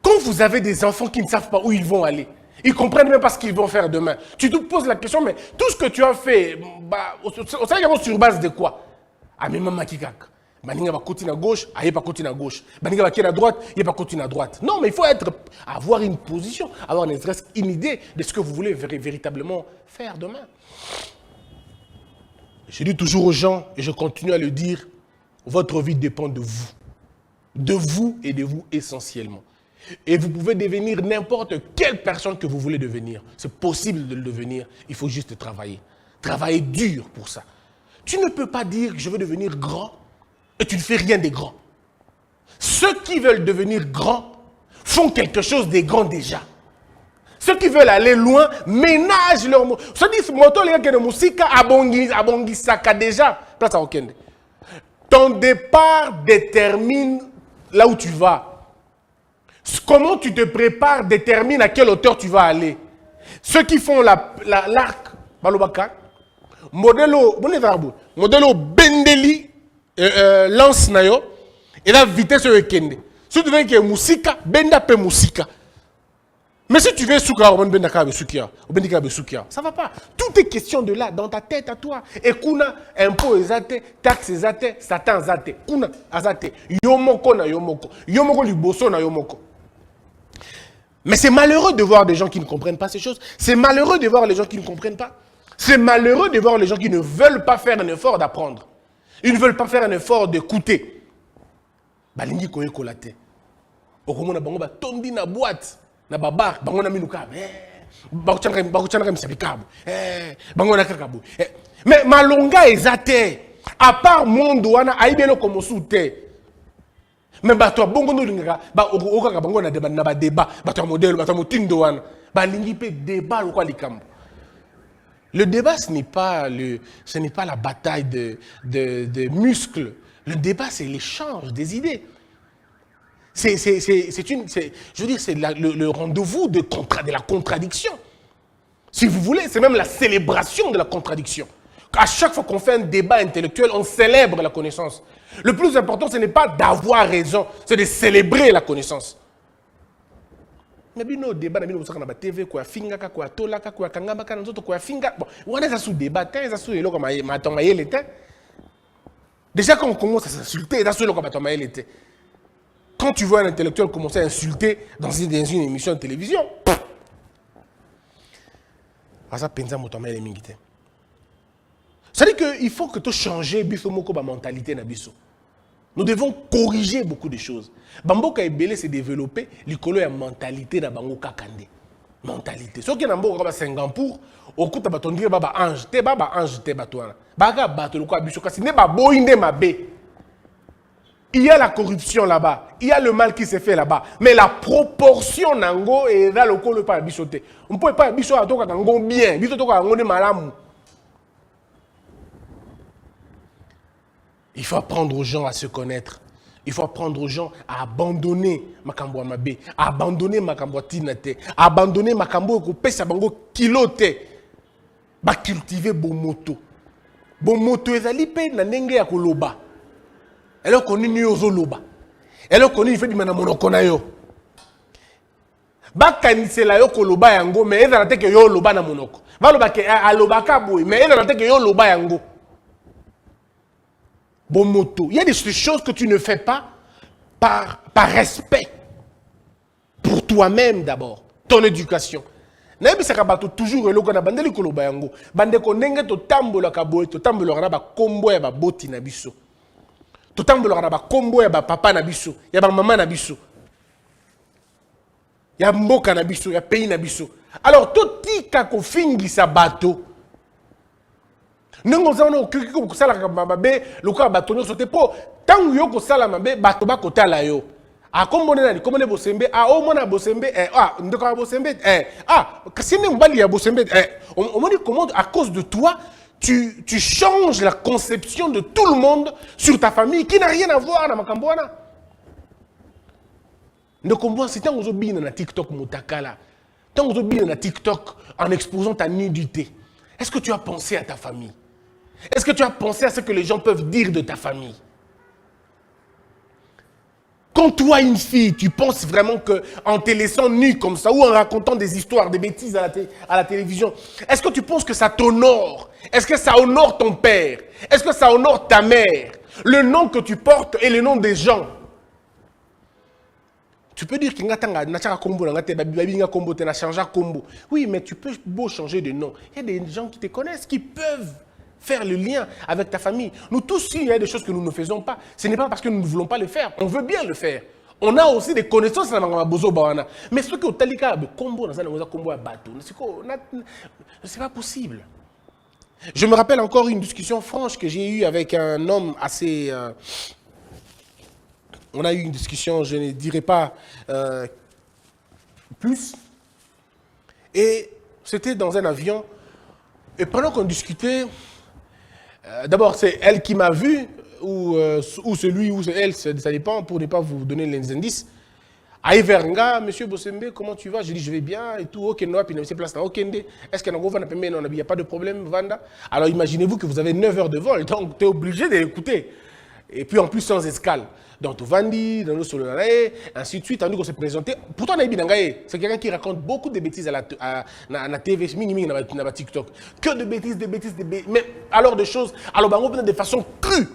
Quand vous avez des enfants qui ne savent pas où ils vont aller, ils ne comprennent même pas ce qu'ils vont faire demain. Tu te poses la question, mais tout ce que tu as fait, on sait sur base de quoi? Ah, mais maman qui caque. Baninga va continuer à gauche, aïe pas continuer à gauche. Baninga va à droite, il pas continuer à droite. Non, mais il faut avoir une position, avoir une idée de ce que vous voulez véritablement faire demain. Je dis toujours aux gens, et je continue à le dire, votre vie dépend de vous. De vous et de vous essentiellement. Et vous pouvez devenir n'importe quelle personne que vous voulez devenir. C'est possible de le devenir, il faut juste travailler. Travailler dur pour ça. Tu ne peux pas dire que je veux devenir grand. Et tu ne fais rien de grand. Ceux qui veulent devenir grands font quelque chose de grand déjà. Ceux qui veulent aller loin ménagent leur mot. Ceux qui disent moto les gars de musique abongi saka déjà. Place à Okende. Ton départ détermine là où tu vas. Comment tu te prépares détermine à quelle hauteur tu vas aller. Ceux qui font l'arc, balobaka, modèle Bendeli. Lance nayo et la vitesse au week-end. Si tu veux que musika, benda pe musika. Mais si tu veux souka, on benda ka besukia, on benda ka besukia. Ça va pas. Tout est question de là, dans ta tête à toi. Et kuna impôt ezate, taxe ezate, satan ezate, kuna azate, yomoko na yomoko, yomoko liboso na yomoko. Mais c'est malheureux de voir des gens qui ne comprennent pas ces choses. C'est malheureux de voir les gens qui ne comprennent pas. C'est malheureux de voir les gens qui ne veulent pas faire un effort d'apprendre. Ils ne veulent pas faire un effort d'écouter. Balingi koye kolate. Okomona bango ba tondi na boîte, na babar, bango na minuka. Mais malonga ezate. À part monde wana aibelo comme soute. Mais bato bongo no lingaka ba okaka bango na débat na débat bato modèle bato motindo wana ba lingi pe débat lokwa likambo. Le débat ce n'est pas la bataille de muscles. Le débat c'est l'échange des idées. C'est le rendez-vous de la contradiction. Si vous voulez, c'est même la célébration de la contradiction. À chaque fois qu'on fait un débat intellectuel, on célèbre la connaissance. Le plus important, ce n'est pas d'avoir raison, c'est de célébrer la connaissance. Mais bien, débat, on TV, quoi, finga, quoi, tolaka, quoi, kangama, quoi, finga. Bon, on est sous débat, on est sous les lois, déjà, quand on commence à s'insulter, quand tu vois un intellectuel commencer à insulter dans une émission de télévision, c'est-à-dire qu'il faut que tu changes la mentalité. Nous devons corriger beaucoup de choses. Bamboka Ebele s'est développé, l'école a mentalité na bango kakande. Mentalité. Ce qui est dans Singapour, au coup de baton dire baba ange, te baba ange te batouana. Baga bato le quoi biso kasi ne ba boinde mabe. Il y a la corruption là-bas, il y a le mal qui s'est fait là-bas, mais la proportion nango est là le col pas bichoté. On peut pas bicho à toka nango bien, bicho toka nango de malamu. Il faut apprendre aux gens à se connaître. Il faut apprendre aux gens à abandonner makambo mabe, à abandonner makambo tinate, à abandonner makambo ko pesa bango kilote. Ba cultiver bon moto. Bon moto ezali pe na ndenge ya koloba. Elle connaît nyozo loba. Elle connaît fait du mana monoko na yo. Ba kanisela yo koloba yango mais ezala te ke yo loba na monoko. Ba loba ke aloba ka boy mais ezala te ke yo loba yango. Bon moto. Il y a des choses que tu ne fais pas par respect. Pour toi-même d'abord. Ton éducation. Nayebi saka bato toujours eloko na bandeli koloba yango. Bande ko ndenge to tambola ka boy, to tambola na ba kombo ya ba boti na biso. To tambola na ba kombo ya ba papa na biso, ya ba maman na biso. Ya mboka na biso, ya pays na biso. Alors to tika ko fingisa bato. Nengo zano okiki ko sala ka mabe, loka bato nyo sote po tangu yo ko sala mabe bato ba kotala yo. Ah, comme on est comme on est Bosembe, ah, oh, mon a Bosembe, ah, ndeko Bosembe, ah, kasi ne mbali ya Bosembe, on me dit comment, à cause de toi, tu changes la conception de tout le monde sur ta famille qui n'a rien à voir dans Makambouana. Ndeko c'est tant que vous bien dans TikTok, Moutakala, tant que vous bien dans TikTok en exposant ta nudité. Est-ce que tu as pensé à ta famille? Est-ce que tu as pensé à ce que les gens peuvent dire de ta famille? Quand toi, une fille, tu penses vraiment qu'en te laissant nu comme ça, ou en racontant des histoires, des bêtises à la télévision, est-ce que tu penses que ça t'honore? Est-ce que ça honore ton père? Est-ce que ça honore ta mère? Le nom que tu portes et le nom des gens. Tu peux dire qu'il y a oui, mais tu peux beau changer de nom. Il y a des gens qui te connaissent, qui peuvent faire le lien avec ta famille. Nous tous, il y a des choses que nous ne faisons pas. Ce n'est pas parce que nous ne voulons pas le faire. On veut bien le faire. On a aussi des connaissances. Mais ce que au talika combo c'est pas possible. Je me rappelle encore une discussion franche que j'ai eue avec un homme assez... on a eu une discussion, je ne dirais pas plus. Et c'était dans un avion. Et pendant qu'on discutait... d'abord, c'est elle qui m'a vu, ou celui, ou elle, ça dépend, pour ne pas vous donner les indices. Aïveranga, monsieur Bosembe, comment tu vas? Je dis, je vais bien, et tout, ok, non, puis il y a place là, ok, est-ce qu'il n'y a pas de problème, Vanda? Alors imaginez-vous que vous avez 9 heures de vol, donc tu es obligé d'écouter. Et puis en plus sans escale. Donc tu vendis, dans le solare, ainsi de suite, tandis qu'on s'est présenté. Pourtant, c'est quelqu'un qui raconte beaucoup de bêtises à la TV, à TikTok. Que de bêtises, mais alors des choses, alors de façon crue.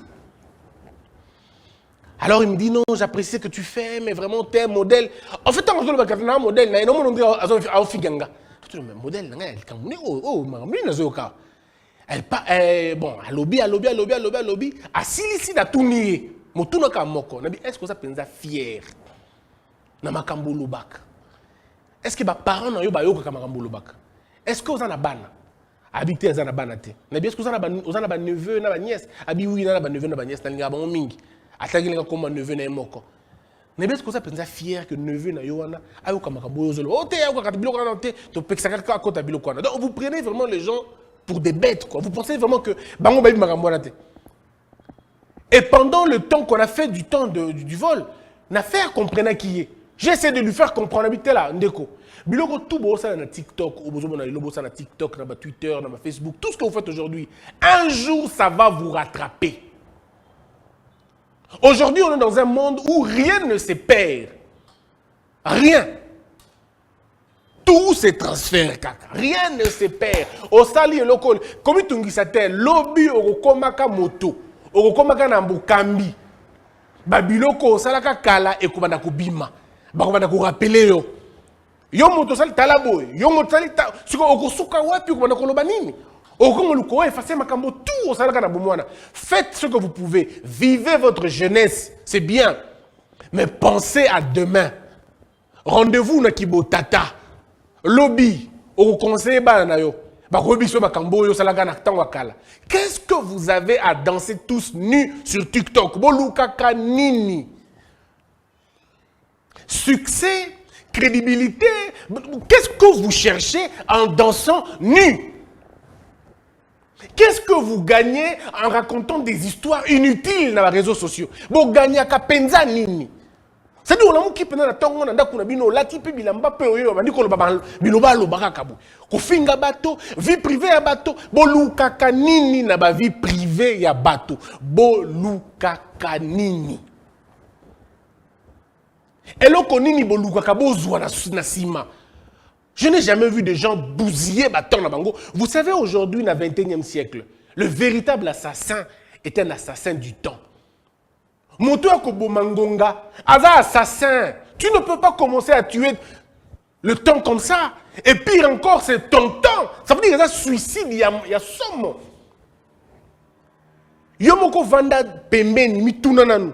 Alors il me dit, non, j'apprécie ce que tu fais, mais vraiment, tu es un modèle. En fait, on a un modèle, il y a un modèle, bon, à lobby, à silisi da tournier. Est-ce que ça pense fier? Na makambo lobak. Est-ce que les parents n'ont pas eu de Est-ce que vous avez ban habité dans ban te? Est-ce que vous avez neveu na nièce? Abi oui na neveu na nièce, na ngaba mingi. Ataki nga comme neveu na moko. Est-ce que vous êtes fier que neveu na yoana ayo kamaka boyozolo? Oh te ayo kaka biloko na te, to pexaka ka kota biloko na. Donc vous prenez vraiment les gens pour des bêtes quoi. Vous pensez vraiment que bango ba makambo na te. Et pendant le temps qu'on a fait du temps du vol, on a fait comprendre qui est. J'essaie de lui faire comprendre habiter là, ndeko. Biloko tout beau ça na TikTok, na lobo ça na TikTok, na Twitter, na Facebook, tout ce que vous faites aujourd'hui, un jour ça va vous rattraper. Aujourd'hui, on est dans un monde où rien ne se perd. Rien. Tout se transfère, kaka. Rien ne se perd. Au sali et local, comme tu dis ça, lobby au komaka moto, au komaka nambukambi. Babiloko salaka kala et kubanda kubima. Bakubanda ku rappeler yo. Yo moto sali talaboy, yo moto sali ta, siko okosuka wapi kubanda koloba nini? Okomoluko effacer makambo tout au salaka na bomwana. Faites ce que vous pouvez, vivez votre jeunesse, c'est bien. Mais pensez à demain. Rendez-vous na Kibotata. Lobby, au conseil na yo. Qu'est-ce que vous avez à danser tous nus sur TikTok? Bolukaka nini. Succès, crédibilité. Qu'est-ce que vous cherchez en dansant nu? Qu'est-ce que vous gagnez en racontant des histoires inutiles dans les réseaux sociaux? Vous gagnez à penza nini. C'est-à-dire on a qui pendant la tongo nanda kuna bino lati pe bilamba pe oyo bandi ko loba biloba lobaka kabu. Ko finga bato, vie privée ya bato, bolukaka nini na ba vie privée ya bato. Bolukaka nini. Eloko nini bolukaka bozwa na sima. Je n'ai jamais vu des gens bousiller baton na bango. Vous savez aujourd'hui dans le 21e siècle, le véritable assassin est un assassin du temps. Moto Akobo Mangonga, Aza assassin. Tu ne peux pas commencer à tuer le temps comme ça. Et pire encore, c'est ton temps. Ça veut dire qu'il y a suicide, il y a somme. Yomoko Vanda Pembeni, Mitunananu.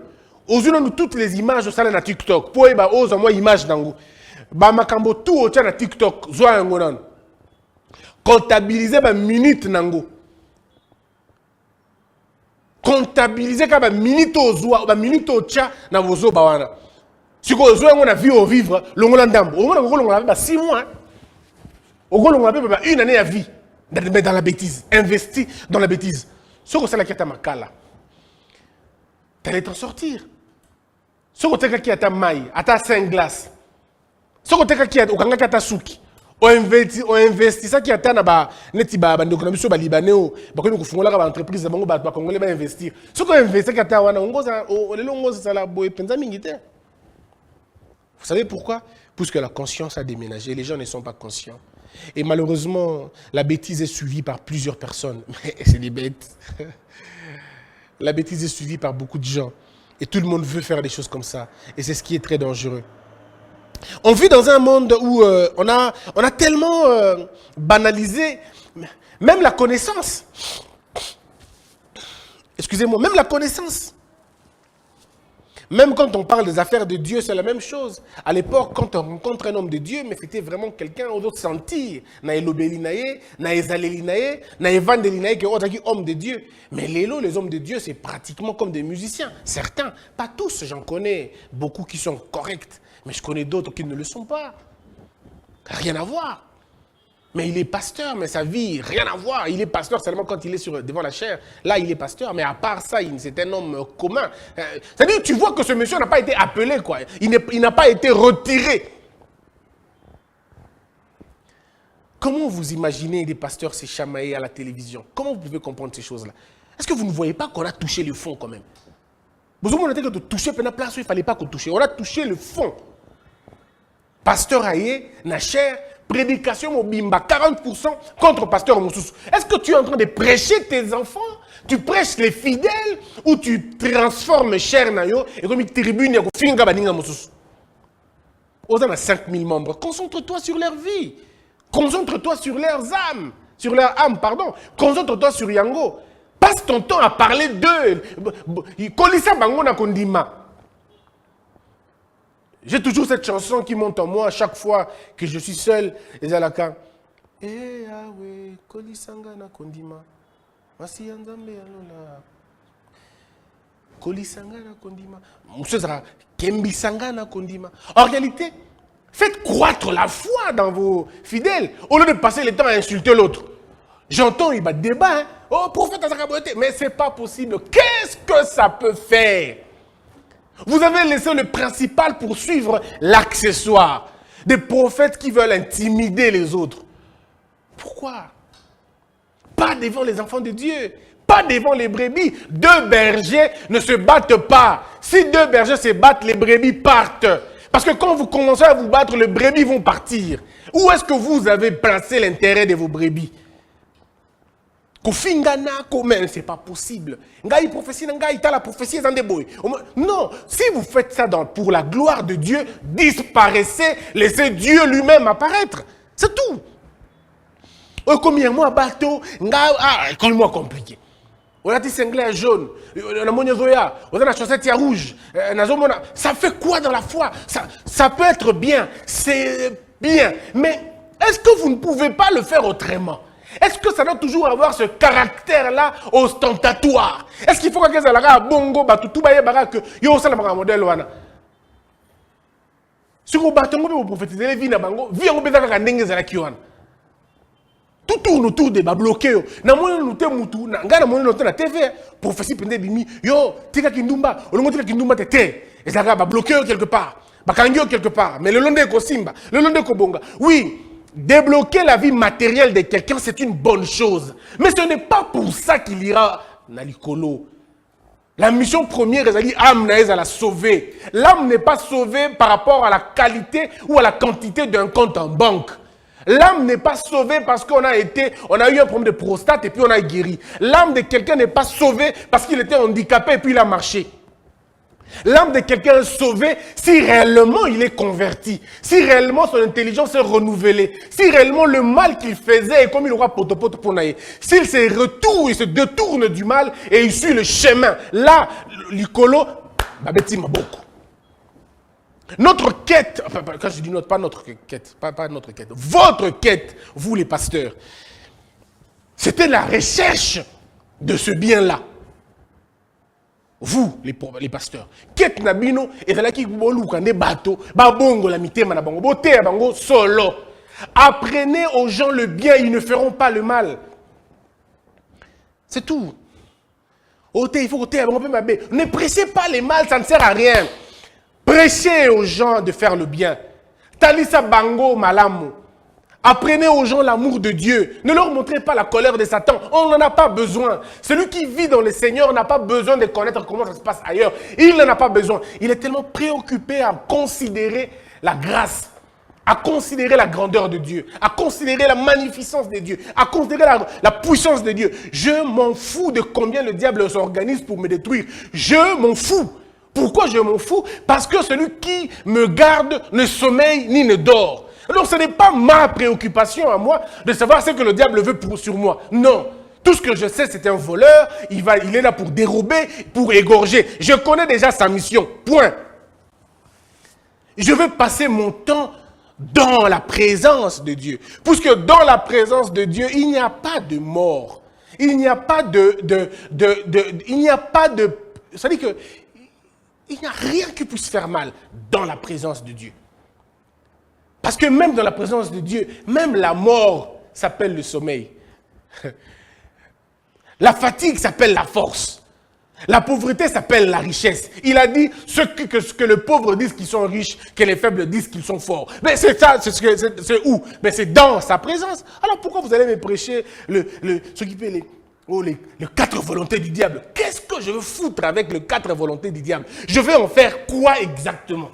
Ozunanu toutes les images au salon de TikTok. Pour eba oza moi image nango. Ba makambo tout au tien na TikTok. Zoa yangonan. Comptabiliser ba minute nango. Comptabiliser comme minute au zoa, ba minute au tcha na vozo bawana. Si ko zoa on a vu au vivre, le ngona ndambo. Au moins on a 6 mois. Au moins on a une année à vie dans la bêtise, investi dans la bêtise. Ce que c'est la qui ta makala. T'allais t'en sortir. Ce que t'as qui a ta maille, à ta 5 glaces. Ce que t'as qui a au kanga ta souki. On investit ça qui attend ba neti ba ndeko na biso ba libanais o ba ko fungola ba entreprise bango ba congolais ba investir ce qu'on investit qui attend wana ngoza le longo ça la boye penza mingité. Vous savez pourquoi? Puisque la conscience a déménagé, les gens ne sont pas conscients. Et malheureusement, la bêtise est suivie par plusieurs personnes. Mais c'est des bêtes. La bêtise est suivie par beaucoup de gens et tout le monde veut faire des choses comme ça et c'est ce qui est très dangereux. On vit dans un monde où on a tellement banalisé même la connaissance. Excusez-moi, même la connaissance. Même quand on parle des affaires de Dieu, c'est la même chose. À l'époque, quand on rencontre un homme de Dieu, mais c'était vraiment quelqu'un où d'autres sentir. Na elobelinaye, na ezalelinaye, na evandelinaye, qui est homme de Dieu. Mais les hommes de Dieu, c'est pratiquement comme des musiciens. Certains, pas tous, j'en connais beaucoup qui sont corrects. Mais je connais d'autres qui ne le sont pas. Rien à voir. Mais il est pasteur, mais sa vie, rien à voir. Il est pasteur seulement quand il est devant la chair. Là, il est pasteur, mais à part ça, c'est un homme commun. C'est-à-dire, tu vois que ce monsieur n'a pas été appelé, quoi. Il n'a pas été retiré. Comment vous imaginez des pasteurs se chamailler à la télévision? Comment vous pouvez comprendre ces choses-là? Est-ce que vous ne voyez pas qu'on a touché le fond, quand même? Vous avez dit que toucher la place où il ne fallait pas qu'on touche. On a touché le fond. Pasteur Aye, Nacher, prédication au Bimba, 40% contre pasteur Moussous. Est-ce que tu es en train de prêcher tes enfants? Tu prêches les fidèles ou tu transformes Cher Nayo et comme une tribune, il y a Finga Baninga Moussous? Aux a 5000 membres. Concentre-toi sur leur vie. Concentre-toi sur leurs âmes. Sur leur âme, pardon. Concentre-toi sur Yango. Passe ton temps à parler d'eux. Kolissa Bango na Kondima. J'ai toujours cette chanson qui monte en moi à chaque fois que je suis seul. Et Zalaka. Eh Yahweh, kolisanga na kondima. Masi yanzambe yalola. Kolisanga na kondima. Moussezara, kembisanga na kondima. En réalité, faites croître la foi dans vos fidèles au lieu de passer le temps à insulter l'autre. J'entends, il va débat. Hein? Oh, prophète Azakaboté. Mais ce n'est pas possible. Qu'est-ce que ça peut faire? Vous avez laissé le principal pour suivre l'accessoire. Des prophètes qui veulent intimider les autres. Pourquoi? Pas devant les enfants de Dieu. Pas devant les brebis. Deux bergers ne se battent pas. Si deux bergers se battent, les brebis partent. Parce que quand vous commencez à vous battre, les brebis vont partir. Où est-ce que vous avez placé l'intérêt de vos brebis? Mais c'est pas possible. La prophétie non, si vous faites ça pour la gloire de Dieu, disparaissez, laissez Dieu lui-même apparaître. C'est tout. Combien bateau, moi compliqué. On a dit cinglé jaune, on a monozoya, on a la chaussette rouge. Ça fait quoi dans la foi? Ça peut être bien, c'est bien. Mais est-ce que vous ne pouvez pas le faire autrement? Est-ce que ça doit toujours avoir ce caractère-là ostentatoire? Est-ce qu'il faut que ça la bongo batutu baye baraka yo ça la modèle wana? Si vous battez vous prophétiser les vies na bango, vie on peut faire ndenge za la kiwana. Tout tourne autour de bloqué. Na moni noté mutu, na ngana moni noté na TV, prophétie pende bimi, yo tika kindumba, olongo tika kindumba tete. Et ça va bloquer quelque part. Bakangio quelque part, mais le long de Kosimba, le long de Kobonga. Oui. Débloquer la vie matérielle de quelqu'un, c'est une bonne chose. Mais ce n'est pas pour ça qu'il ira dans l'icolo. La mission première, c'est l'âme à la sauver. L'âme n'est pas sauvée par rapport à la qualité ou à la quantité d'un compte en banque. L'âme n'est pas sauvée parce qu'on a eu un problème de prostate et puis on a guéri. L'âme de quelqu'un n'est pas sauvée parce qu'il était handicapé et puis il a marché. L'âme de quelqu'un est sauvée si réellement il est converti, si réellement son intelligence est renouvelée, si réellement le mal qu'il faisait est comme il aura potopoto pour naïe. S'il il se détourne du mal et il suit le chemin. Là, l'icolo, babeti maboko. Notre quête, enfin, quand je dis notre, pas notre quête, pas notre quête, votre quête, vous les pasteurs, c'était la recherche de ce bien-là. Vous, les pasteurs, quête nabino et là qui bolu kande bateau, babongo la mitema na bango, boté à bango solo. Apprenez aux gens le bien, ils ne feront pas le mal. C'est tout. Il faut que ne pressez pas les mal, ça ne sert à rien. Prêchez aux gens de faire le bien. Talisa bango malamu. Apprenez aux gens l'amour de Dieu. Ne leur montrez pas la colère de Satan. On n'en a pas besoin. Celui qui vit dans le Seigneur n'a pas besoin de connaître comment ça se passe ailleurs. Il n'en a pas besoin. Il est tellement préoccupé à considérer la grâce, à considérer la grandeur de Dieu, à considérer la magnificence de Dieu, à considérer la puissance de Dieu. Je m'en fous de combien le diable s'organise pour me détruire. Je m'en fous. Pourquoi je m'en fous? Parce que celui qui me garde ne sommeille ni ne dort. Alors ce n'est pas ma préoccupation à moi de savoir ce que le diable veut sur moi. Non. Tout ce que je sais, c'est un voleur. Il est là pour dérober, pour égorger. Je connais déjà sa mission. Point. Je veux passer mon temps dans la présence de Dieu. Puisque dans la présence de Dieu, il n'y a pas de mort. Il n'y a pas c'est-à-dire que il n'y a rien qui puisse faire mal dans la présence de Dieu. Parce que même dans la présence de Dieu, même la mort s'appelle le sommeil. La fatigue s'appelle la force. La pauvreté s'appelle la richesse. Il a dit ce que les pauvres disent qu'ils sont riches, que les faibles disent qu'ils sont forts. Mais c'est ça, c'est où? Mais c'est dans sa présence. Alors pourquoi vous allez me prêcher ce qui fait les 4 volontés du diable? Qu'est-ce que je veux foutre avec les 4 volontés du diable? Je vais en faire quoi exactement?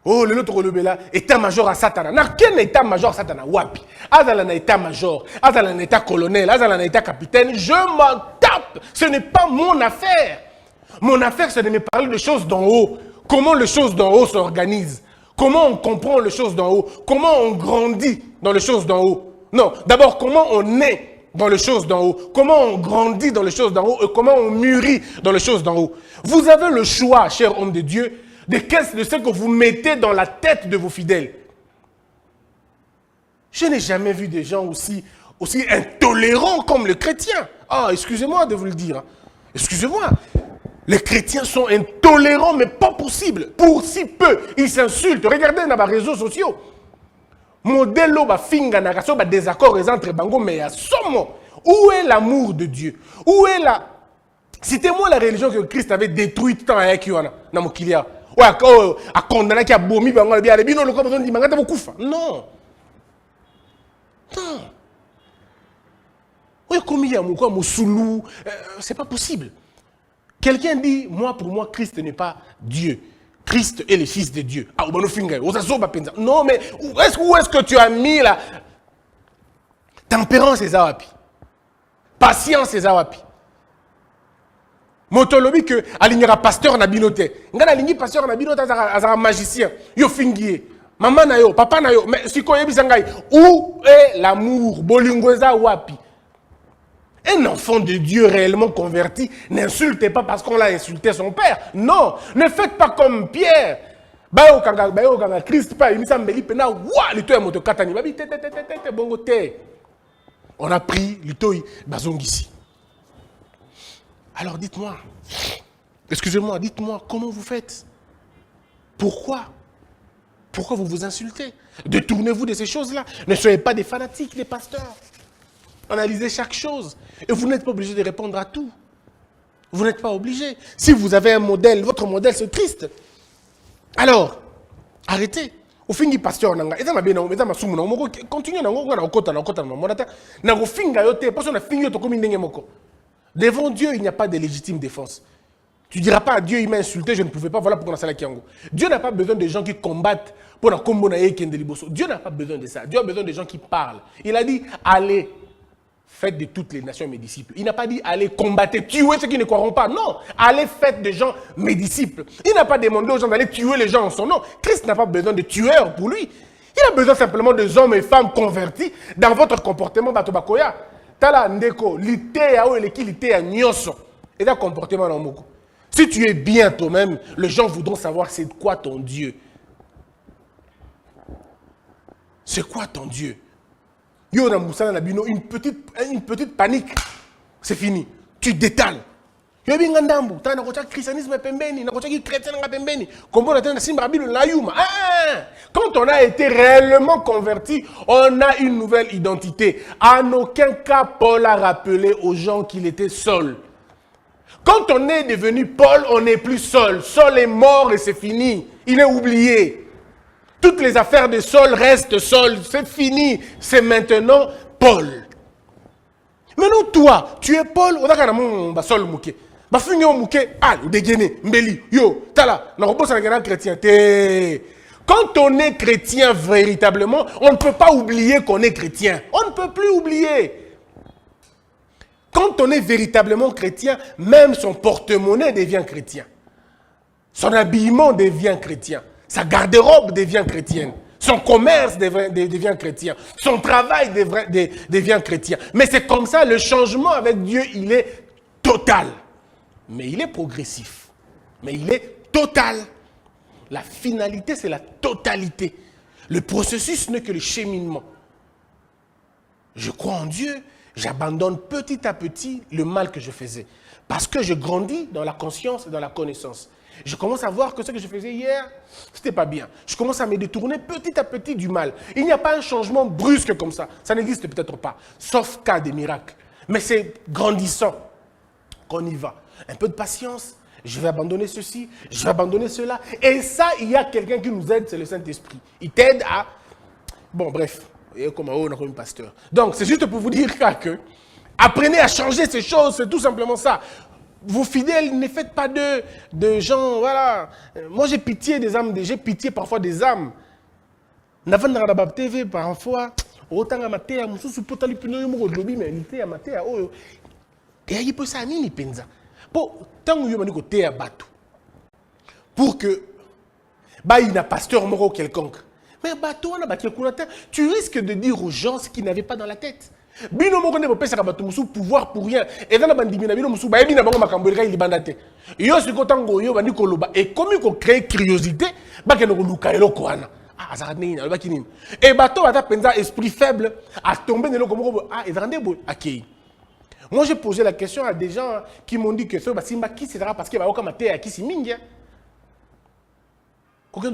Oh, le nôtre là, état-major à Satana. N'a quel état-major Satana? Wapi. Azala na état-major, Azala na état-colonel, Azala na état-capitaine. Je m'en tape. Ce n'est pas mon affaire. Mon affaire, c'est de me parler de choses d'en haut. Comment les choses d'en haut s'organisent? Comment on comprend les choses d'en haut? Comment on grandit dans les choses d'en haut? Non, d'abord, comment on est dans les choses d'en haut, comment on grandit dans les choses d'en haut et comment on mûrit dans les choses d'en haut. Vous avez le choix, cher homme de Dieu, de ce que vous mettez dans la tête de vos fidèles. Je n'ai jamais vu des gens aussi intolérants comme les chrétiens. Ah, excusez-moi de vous le dire. Excusez-moi. Les chrétiens sont intolérants, mais pas possible. Pour si peu, ils s'insultent. Regardez dans les réseaux sociaux. Modèle finga na kaso ba désaccord entre bango mais ya somo. Où est l'amour de Dieu? Où est la citez-moi la religion que Christ avait détruite tant avec Yohana na mokilia. Ou a condamné qui a bomi bango le bien le bino le ko besoin di mangata bokufa. Non. Non. Oui, comme il y a Moussoulou, c'est pas possible. Quelqu'un dit, pour moi, Christ n'est pas Dieu. Christ est le Fils de Dieu. Non, mais où est-ce que tu as mis la tempérance et zawapi? Patience et zawapi? Motolobi que alignera pasteur na binote. Ngana aligni pasteur na binote azara magicien. Yo fingier. Maman na yo, papa na yo. Mais si ko yebi sangai, où est l'amour? Bolingweza wapi? Un enfant de Dieu réellement converti n'insultez pas parce qu'on l'a insulté son père. Non, ne faites pas comme Pierre. Christ pas on a pris l'itoy bazongisi. Alors dites-moi, excusez-moi, dites-moi comment vous faites? Pourquoi vous vous insultez? Détournez-vous de ces choses-là. Ne soyez pas des fanatiques, des pasteurs. Analysez chaque chose. Et vous n'êtes pas obligé de répondre à tout. Vous n'êtes pas obligé. Si vous avez un modèle, votre modèle c'est Christ. Alors, arrêtez. Au fin du pasteur, continuez. Devant Dieu, il n'y a pas de légitime défense. Tu ne diras pas à Dieu, il m'a insulté, je ne pouvais pas, voilà pourquoi on a salaki yango. Dieu n'a pas besoin de gens qui combattent pour la combo na yeken de liboso. Dieu n'a pas besoin de ça. Dieu a besoin de gens qui parlent. Il a dit, allez, faites de toutes les nations mes disciples. Il n'a pas dit, allez, combattez, tuez ceux qui ne croiront pas. Non, allez, faites des gens mes disciples. Il n'a pas demandé aux gens d'aller tuer les gens en son nom. Christ n'a pas besoin de tueurs pour lui. Il a besoin simplement de hommes et femmes convertis dans votre comportement. Batobakoya. Tala ndeko, litea ou eleki litea nyoso. Et un comportement dans moko. Si tu es bien toi-même, les gens voudront savoir c'est quoi ton Dieu. C'est quoi ton Dieu? Yo na musala na bino une petite panique. C'est fini. Tu détales. Yo binga ndambu, ta na kocha christianisme pembeni, na kocha chrétien na pembeni. Kombo na tena simba bible la yuma. Quand on a été réellement converti, on a une nouvelle identité. En aucun cas Paul a rappelé aux gens qu'il était seul. Quand on est devenu Paul, on n'est plus Saul. Saul est mort et c'est fini. Il est oublié. Toutes les affaires de Saul restent Saul. C'est fini. C'est maintenant Paul. Maintenant, toi, tu es Paul. Saul Mouké. Mbeli. Yo, tala. Chrétien. Quand on est chrétien véritablement, on ne peut pas oublier qu'on est chrétien. On ne peut plus oublier. Quand on est véritablement chrétien, même son porte-monnaie devient chrétien. Son habillement devient chrétien. Sa garde-robe devient chrétienne. Son commerce devient chrétien. Son travail devient chrétien. Mais c'est comme ça, le changement avec Dieu, il est total. Mais il est progressif. Mais il est total. La finalité, c'est la totalité. Le processus n'est que le cheminement. Je crois en Dieu. J'abandonne petit à petit le mal que je faisais. Parce que je grandis dans la conscience et dans la connaissance. Je commence à voir que ce que je faisais hier, ce n'était pas bien. Je commence à me détourner petit à petit du mal. Il n'y a pas un changement brusque comme ça. Ça n'existe peut-être pas. Sauf cas des miracles. Mais c'est grandissant qu'on y va. Un peu de patience. Je vais abandonner ceci. Je vais abandonner cela. Et ça, il y a quelqu'un qui nous aide, c'est le Saint-Esprit. Il t'aide à... Bon, bref. Et comme un pasteur. Donc, c'est juste pour vous dire que apprenez à changer ces choses, c'est tout simplement ça. Vos fidèles, ne faites pas de gens, voilà. Moi, j'ai pitié des âmes, j'ai pitié parfois des âmes. Navanda TV, parfois, autant à matéa, mususu potali pino yomo lobi mais nité à matéa oyo. Et il peut ça nini penza. Pour tant que yomani ko téa batou. Pour que bah il n'a pasteur moro quelconque. Mais bateau, tu risques de dire aux gens ce qu'ils n'avaient pas dans la tête. Bino moko ne peut pas bato musu pouvoir pour rien. Et dans la bandimi na bino musu ba ebi na bango makambo ka libanda te. Yo siko tango yo bandi koloba et comme ko créer curiosité, ba ke no luka eloko wana. Ah ça nini alba kinini. Et bato bata penza esprit faible à tomber dans le comme ah ezande bo akei. Moi j'ai posé la question à des gens qui m'ont dit que ce basimba qui c'est parce que ba oka mate à qui si mingi. Quelqu'un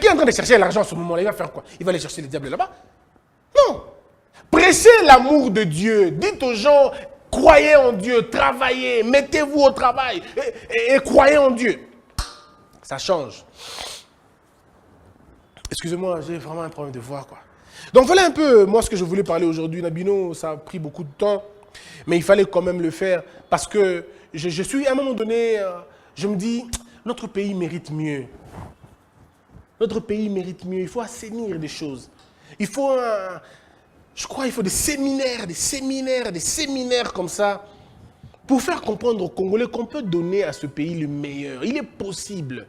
est en train de chercher l'argent à ce moment-là, il va faire quoi? Il va aller chercher le diable là-bas? Non. Prêchez l'amour de Dieu. Dites aux gens, croyez en Dieu, travaillez, mettez-vous au travail et croyez en Dieu. Ça change. Excusez-moi, j'ai vraiment un problème de voix, quoi. Donc voilà un peu, moi, ce que je voulais parler aujourd'hui. Nabino, ça a pris beaucoup de temps, mais il fallait quand même le faire parce que je suis, à un moment donné, je me dis... Notre pays mérite mieux. Notre pays mérite mieux. Il faut assainir des choses. Il faut, je crois, il faut des séminaires comme ça, pour faire comprendre aux Congolais qu'on peut donner à ce pays le meilleur. Il est possible.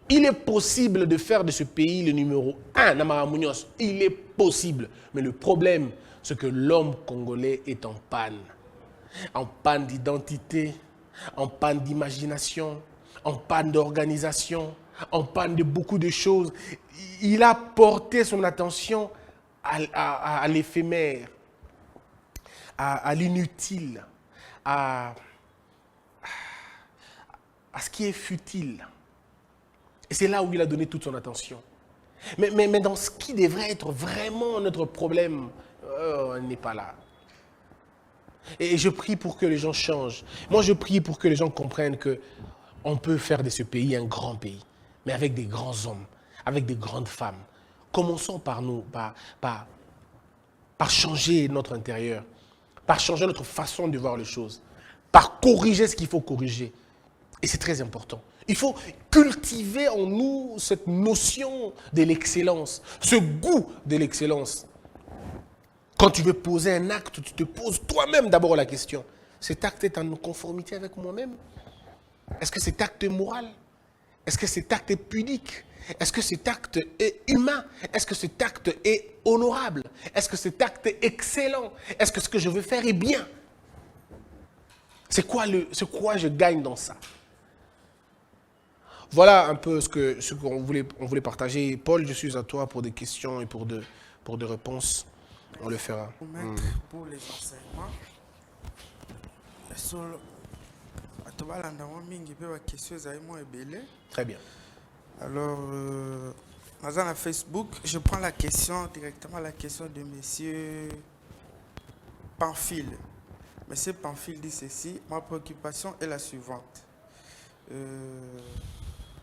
Il est possible de faire de ce pays le numéro 1, Namara Munoz. Il est possible. Mais le problème, c'est que l'homme congolais est en panne. En panne d'identité, en panne d'imagination, en panne d'organisation, en panne de beaucoup de choses. Il a porté son attention à l'éphémère, à l'inutile, à ce qui est futile. Et c'est là où il a donné toute son attention. Mais dans ce qui devrait être vraiment notre problème, on n'est pas là. Et je prie pour que les gens changent. Moi, je prie pour que les gens comprennent que on peut faire de ce pays un grand pays, mais avec des grands hommes, avec des grandes femmes. Commençons par nous, par changer notre intérieur, par changer notre façon de voir les choses, par corriger ce qu'il faut corriger. Et c'est très important. Il faut cultiver en nous cette notion de l'excellence, ce goût de l'excellence. Quand tu veux poser un acte, tu te poses toi-même d'abord la question. Cet acte est en conformité avec moi-même? Est-ce que cet acte est moral? Est-ce que cet acte est pudique? Est-ce que cet acte est humain? Est-ce que cet acte est honorable? Est-ce que cet acte est excellent? Est-ce que ce que je veux faire est bien? C'est quoi je gagne dans ça? Voilà un peu ce qu'on voulait partager. Paul, je suis à toi pour des questions et pour des réponses. On le fera. Pour les enseignements, très bien. Alors, dans Facebook, je prends la question directement, la question de monsieur Pamphile. Monsieur Pamphile dit ceci: ma préoccupation est la suivante.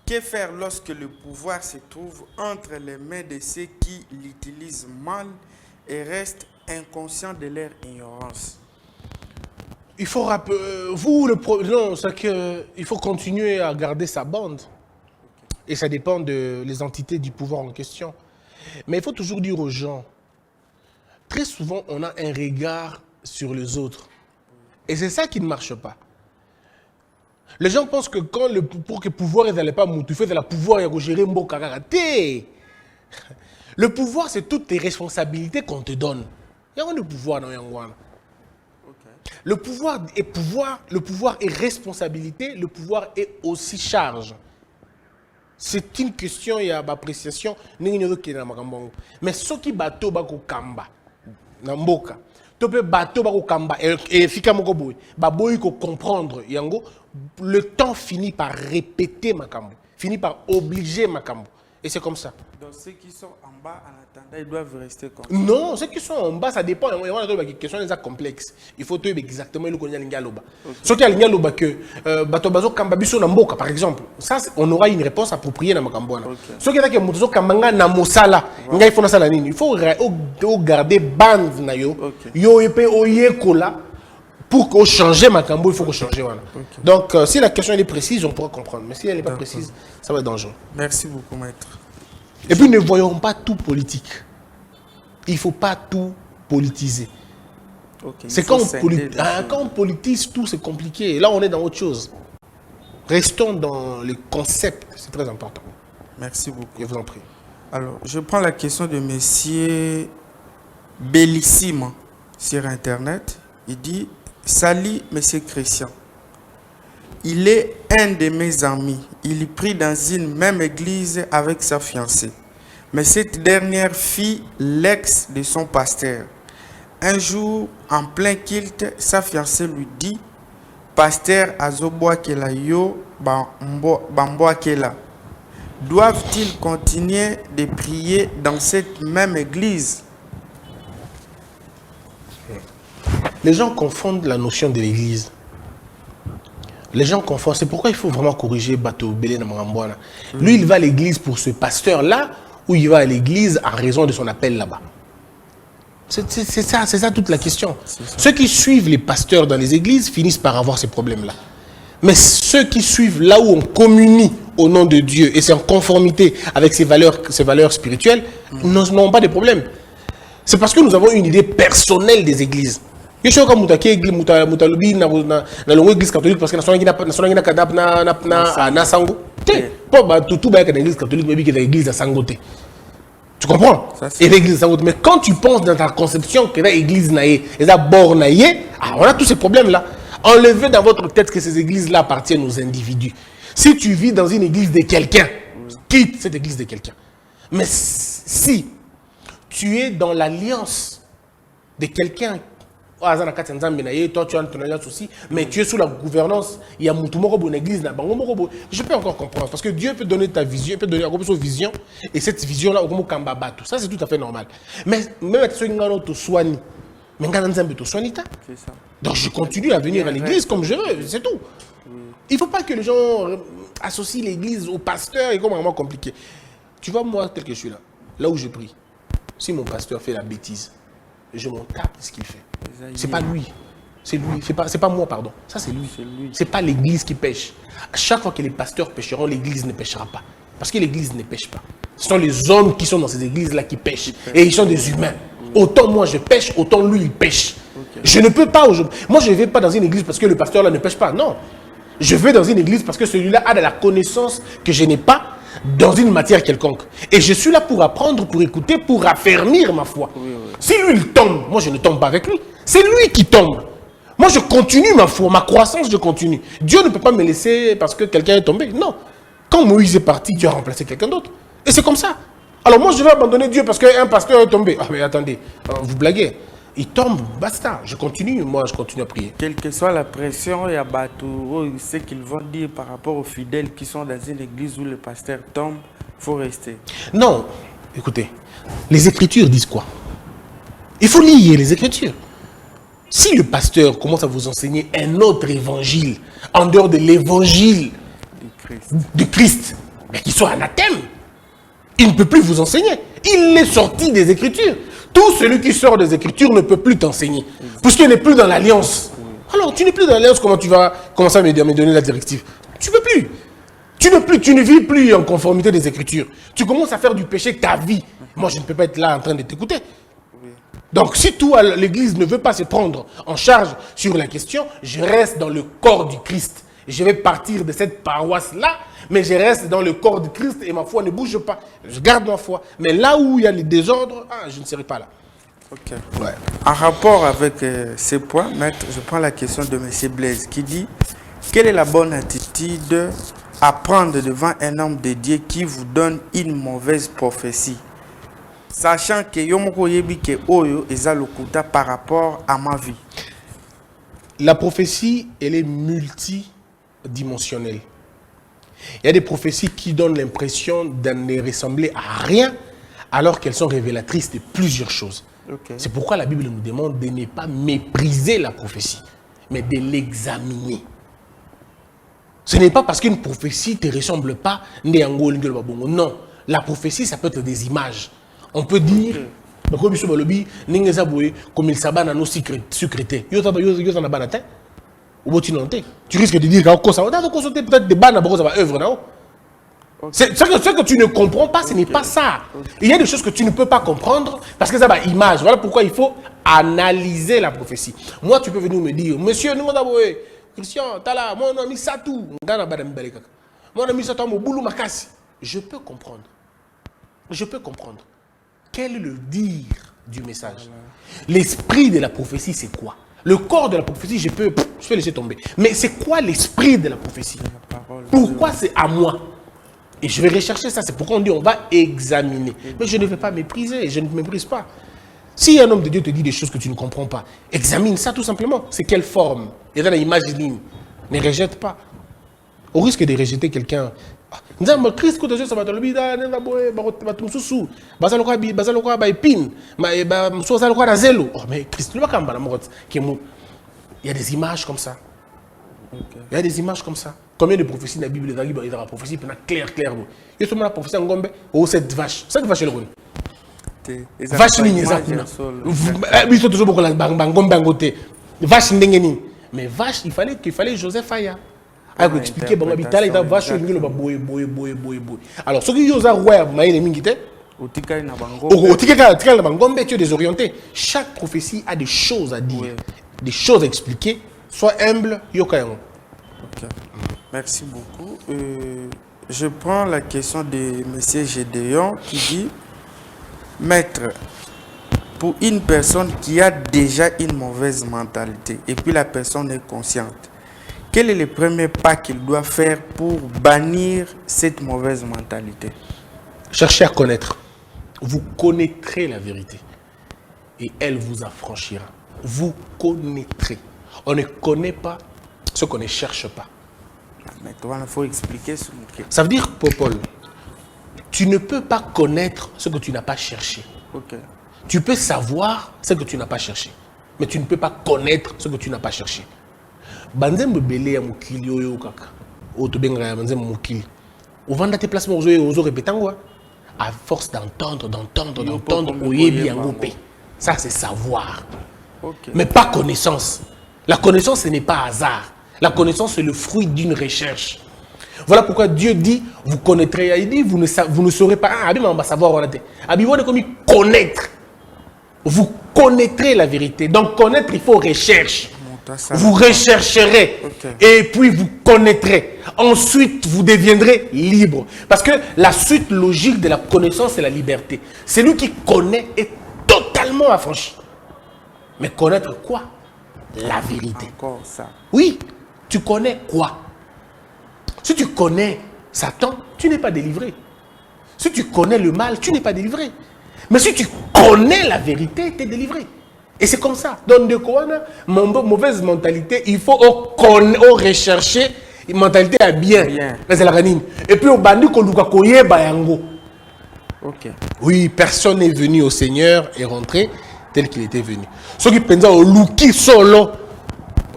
Que faire lorsque le pouvoir se trouve entre les mains de ceux qui l'utilisent mal et restent inconscients de leur ignorance? Il faut rappeler, non, c'est qu'il faut continuer à garder sa bande. Et ça dépend des entités du pouvoir en question. Mais il faut toujours dire aux gens, très souvent, on a un regard sur les autres. Et c'est ça qui ne marche pas. Les gens pensent que pour que le pouvoir n'allait pas moutouffer, c'est le pouvoir qui gérer Mboka Karaté. Le pouvoir, c'est toutes tes responsabilités qu'on te donne. Il y a un pouvoir dans Yangwana. Le pouvoir est responsabilité, le pouvoir est aussi charge. C'est une question, il y a appréciation. Mais ce qui bateau bako kamba, namboka, topé bateau bako kamba et fika moko boy, baboy ko comprendre yango, le temps finit par répéter makambo, finit par obliger makambo. Et c'est comme ça. Donc ceux qui sont en bas, en attendant, ils doivent rester comme ça. Non, ceux qui sont en bas, ça dépend. Il y a des questions complexes. Il faut trouver exactement le qu'on y a l'ingaloba. Ceux qui a l'ingaloba que batobazo kambabiso namboka par exemple, ça on aura une réponse appropriée dans makamboana. Ceux qui a que motozo kambanga na mosala, ngai fona sala nini. Il faut garder bande na yo. Yo epé oyekola pour qu'on change makambo, il faut qu'on change voilà. Donc si la question elle est précise, on pourra comprendre. Mais si elle n'est pas précise, ça va être dangereux. Merci beaucoup, maître. Et puis ne voyons pas tout politique. Il ne faut pas tout politiser. C'est quand on politise tout, c'est compliqué. Et là, on est dans autre chose. Restons dans les concepts, c'est très important. Merci beaucoup. Je vous en prie. Alors, je prends la question de monsieur Bellissime sur Internet. Il dit, salut Monsieur Christian. Il est un de mes amis. Il prie dans une même église avec sa fiancée. Mais cette dernière fit l'ex de son pasteur. Un jour, en plein culte, sa fiancée lui dit, Pasteur Azoboakela yo Bamboakela, doivent-ils continuer de prier dans cette même église? Les gens confondent la notion de l'église. Les gens confondent. C'est pourquoi il faut vraiment corriger Bato Belé Namangambouana. Lui, il va à l'église pour ce pasteur-là, ou il va à l'église en raison de son appel là-bas. C'est ça toute la question. Ceux qui suivent les pasteurs dans les églises finissent par avoir ces problèmes-là. Mais ceux qui suivent là où on communie au nom de Dieu et c'est en conformité avec ses valeurs spirituelles, n'ont pas de problème. C'est parce que nous avons une idée personnelle des églises. Je suis comme l'église catholique parce que l'église Sangote. Tu comprends? Et l'église Sangote. Mais quand tu penses dans ta conception que l'église naïe et la borne naïe, on a tous ces problèmes-là. Enlevez dans votre tête que ces églises-là appartiennent aux individus. Si tu vis dans une église de quelqu'un, quitte cette église de quelqu'un. Mais si tu es dans l'alliance de quelqu'un, toi tu as ton alliance aussi, mais tu es sous la gouvernance, il y a une église, je peux encore comprendre, parce que Dieu peut donner ta vision, il peut donner une vision, et cette vision-là, ça c'est tout à fait normal. Mais même si tu soignes, donc je continue à venir à l'église comme je veux, c'est tout. Il ne faut pas que les gens associent l'église au pasteur, et comme vraiment compliqué. Tu vois, moi, tel que je suis là où je prie, si mon pasteur fait la bêtise, je m'en tape de ce qu'il fait. C'est pas lui. C'est lui. C'est pas moi, pardon. Ça, c'est lui. C'est pas l'église qui pêche. Chaque fois que les pasteurs pêcheront, l'église ne pêchera pas. Parce que l'église ne pêche pas. Ce sont les hommes qui sont dans ces églises-là qui pêchent. Et ils sont des humains. Autant moi je pêche, autant lui il pêche. Okay. Je ne peux pas aujourd'hui. Moi je ne vais pas dans une église parce que le pasteur là ne pêche pas. Non. Je vais dans une église parce que celui-là a de la connaissance que je n'ai pas dans une matière quelconque. Et je suis là pour apprendre, pour écouter, pour affermir ma foi. Oui. Si lui il tombe, moi je ne tombe pas avec lui. C'est lui qui tombe. Moi je continue ma foi, ma croissance je continue. Dieu ne peut pas me laisser parce que quelqu'un est tombé. Non. Quand Moïse est parti, Dieu a remplacé quelqu'un d'autre. Et c'est comme ça. Alors moi je vais abandonner Dieu parce qu'un pasteur est tombé. Ah mais attendez, vous blaguez. Il tombe, basta. Je continue à prier. Quelle que soit la pression, il y a ce qu'ils vont dire par rapport aux fidèles qui sont dans une église où le pasteur tombe, il faut rester. Non, écoutez, les Écritures disent quoi? Il faut lire les Écritures. Si le pasteur commence à vous enseigner un autre évangile, en dehors de l'évangile de Christ, mais qu'il soit anathème, il ne peut plus vous enseigner. Il est sorti des Écritures. Tout celui qui sort des Écritures ne peut plus t'enseigner. Puisqu'il n'est plus dans l'alliance. Alors, tu n'es plus dans l'alliance, comment tu vas commencer à me donner la directive? Tu ne peux plus. Tu ne vis plus en conformité des Écritures. Tu commences à faire du péché ta vie. Moi, je ne peux pas être là en train de t'écouter. Donc, si toi, l'Église ne veut pas se prendre en charge sur la question, je reste dans le corps du Christ. Je vais partir de cette paroisse-là, mais je reste dans le corps de Christ et ma foi ne bouge pas. Je garde ma foi. Mais là où il y a les désordres, je ne serai pas là. Ok. Ouais. En rapport avec ces points, maître, je prends la question de M. Blaise qui dit « Quelle est la bonne attitude à prendre devant un homme de Dieu qui vous donne une mauvaise prophétie ?» Sachant que Yomoko Yebike Oyo est lokuta par rapport à ma vie. La prophétie, elle est multidimensionnelle. Il y a des prophéties qui donnent l'impression de ne ressembler à rien, alors qu'elles sont révélatrices de plusieurs choses. Okay. C'est pourquoi la Bible nous demande de ne pas mépriser la prophétie, mais de l'examiner. Ce n'est pas parce qu'une prophétie ne te ressemble pas, non. La prophétie, ça peut être des images. On peut dire, comme il s'abat dans nos secrétés. Tu risques de dire que ça va peut-être des bannes à œuvre. Ce que tu ne comprends pas, ce n'est pas ça. Il y a des choses que tu ne peux pas comprendre parce que ça va image. Voilà pourquoi il faut analyser la prophétie. Moi, tu peux venir me dire, monsieur, Christian, Tala, moi, on a mis ça tout. Moi, on a mis ça tout, mon boulot, ma casse. Je peux comprendre. Je peux comprendre. Quel est le dire du message. L'esprit de la prophétie, c'est quoi? Le corps de la prophétie, je peux laisser tomber. Mais c'est quoi l'esprit de la prophétie? Pourquoi c'est à moi? Et je vais rechercher ça. C'est pourquoi on dit on va examiner. Mais je ne vais pas mépriser. Je ne méprise pas. Si un homme de Dieu te dit des choses que tu ne comprends pas, examine ça tout simplement. C'est quelle forme? Et dans l'image ligne. Ne rejette pas. Au risque de rejeter quelqu'un. Mais Christ, quand ça va te le dire, il y a des images comme ça. Il y a des images comme ça. Combien de prophéties dans la Bible, il y a des prophéties clair. Il y a la prophétie en Gombe, oh, cette vache est le rôle. Vache ligne, ils sont toujours beaucoup là, vache ligne. Mais vache, il fallait Joseph Aya. Il faut expliquer, bon, l'habitat, il y a vache, il y a boy. Alors, ce qui est roi, tu es désorienté. Chaque prophétie a des choses à dire, des choses à expliquer. Sois humble, yokayon. Ok. Merci beaucoup. Je prends la question de M. Gédéon qui dit: Maître, pour une personne qui a déjà une mauvaise mentalité et puis la personne est consciente, quel est le premier pas qu'il doit faire pour bannir cette mauvaise mentalité? Cherchez à connaître. Vous connaîtrez la vérité et elle vous affranchira. Vous connaîtrez. On ne connaît pas ce qu'on ne cherche pas. Mais toi, il faut expliquer ce que... Ça veut dire, Paul, tu ne peux pas connaître ce que tu n'as pas cherché. Okay. Tu peux savoir ce que tu n'as pas cherché, mais tu ne peux pas connaître ce que tu n'as pas cherché. Banzembe belé ya mukili oyo kaka. Otobenga ya banzembe mukili. Ovanda te placement ozo répéter ngwa. À force d'entendre, oyebi yango pe. Ça c'est savoir. Okay. Mais pas connaissance. La connaissance ce n'est pas hasard. La connaissance c'est le fruit d'une recherche. Voilà pourquoi Dieu dit, vous connaîtrez. Il dit, vous ne saurez pas. Ah, on va savoir. Comme connaître. Vous connaîtrez la vérité. Donc connaître, il faut recherche. Vous rechercherez. Okay. Et puis vous connaîtrez. Ensuite, vous deviendrez libre. Parce que la suite logique de la connaissance, c'est la liberté. Celui qui connaît est totalement affranchi. Mais connaître quoi? La vérité. Encore ça. Oui. Tu connais quoi? Si tu connais Satan, tu n'es pas délivré. Si tu connais le mal, tu n'es pas délivré. Mais si tu connais la vérité, tu es délivré. Et c'est comme ça. Dans de quoi, mauvaise mentalité, il faut rechercher une mentalité à bien. Et puis au bandit qu'on doit koye bayango. Ok. Oui, personne n'est venu au Seigneur et rentré tel qu'il était venu. Ceux qui pensent au louki solo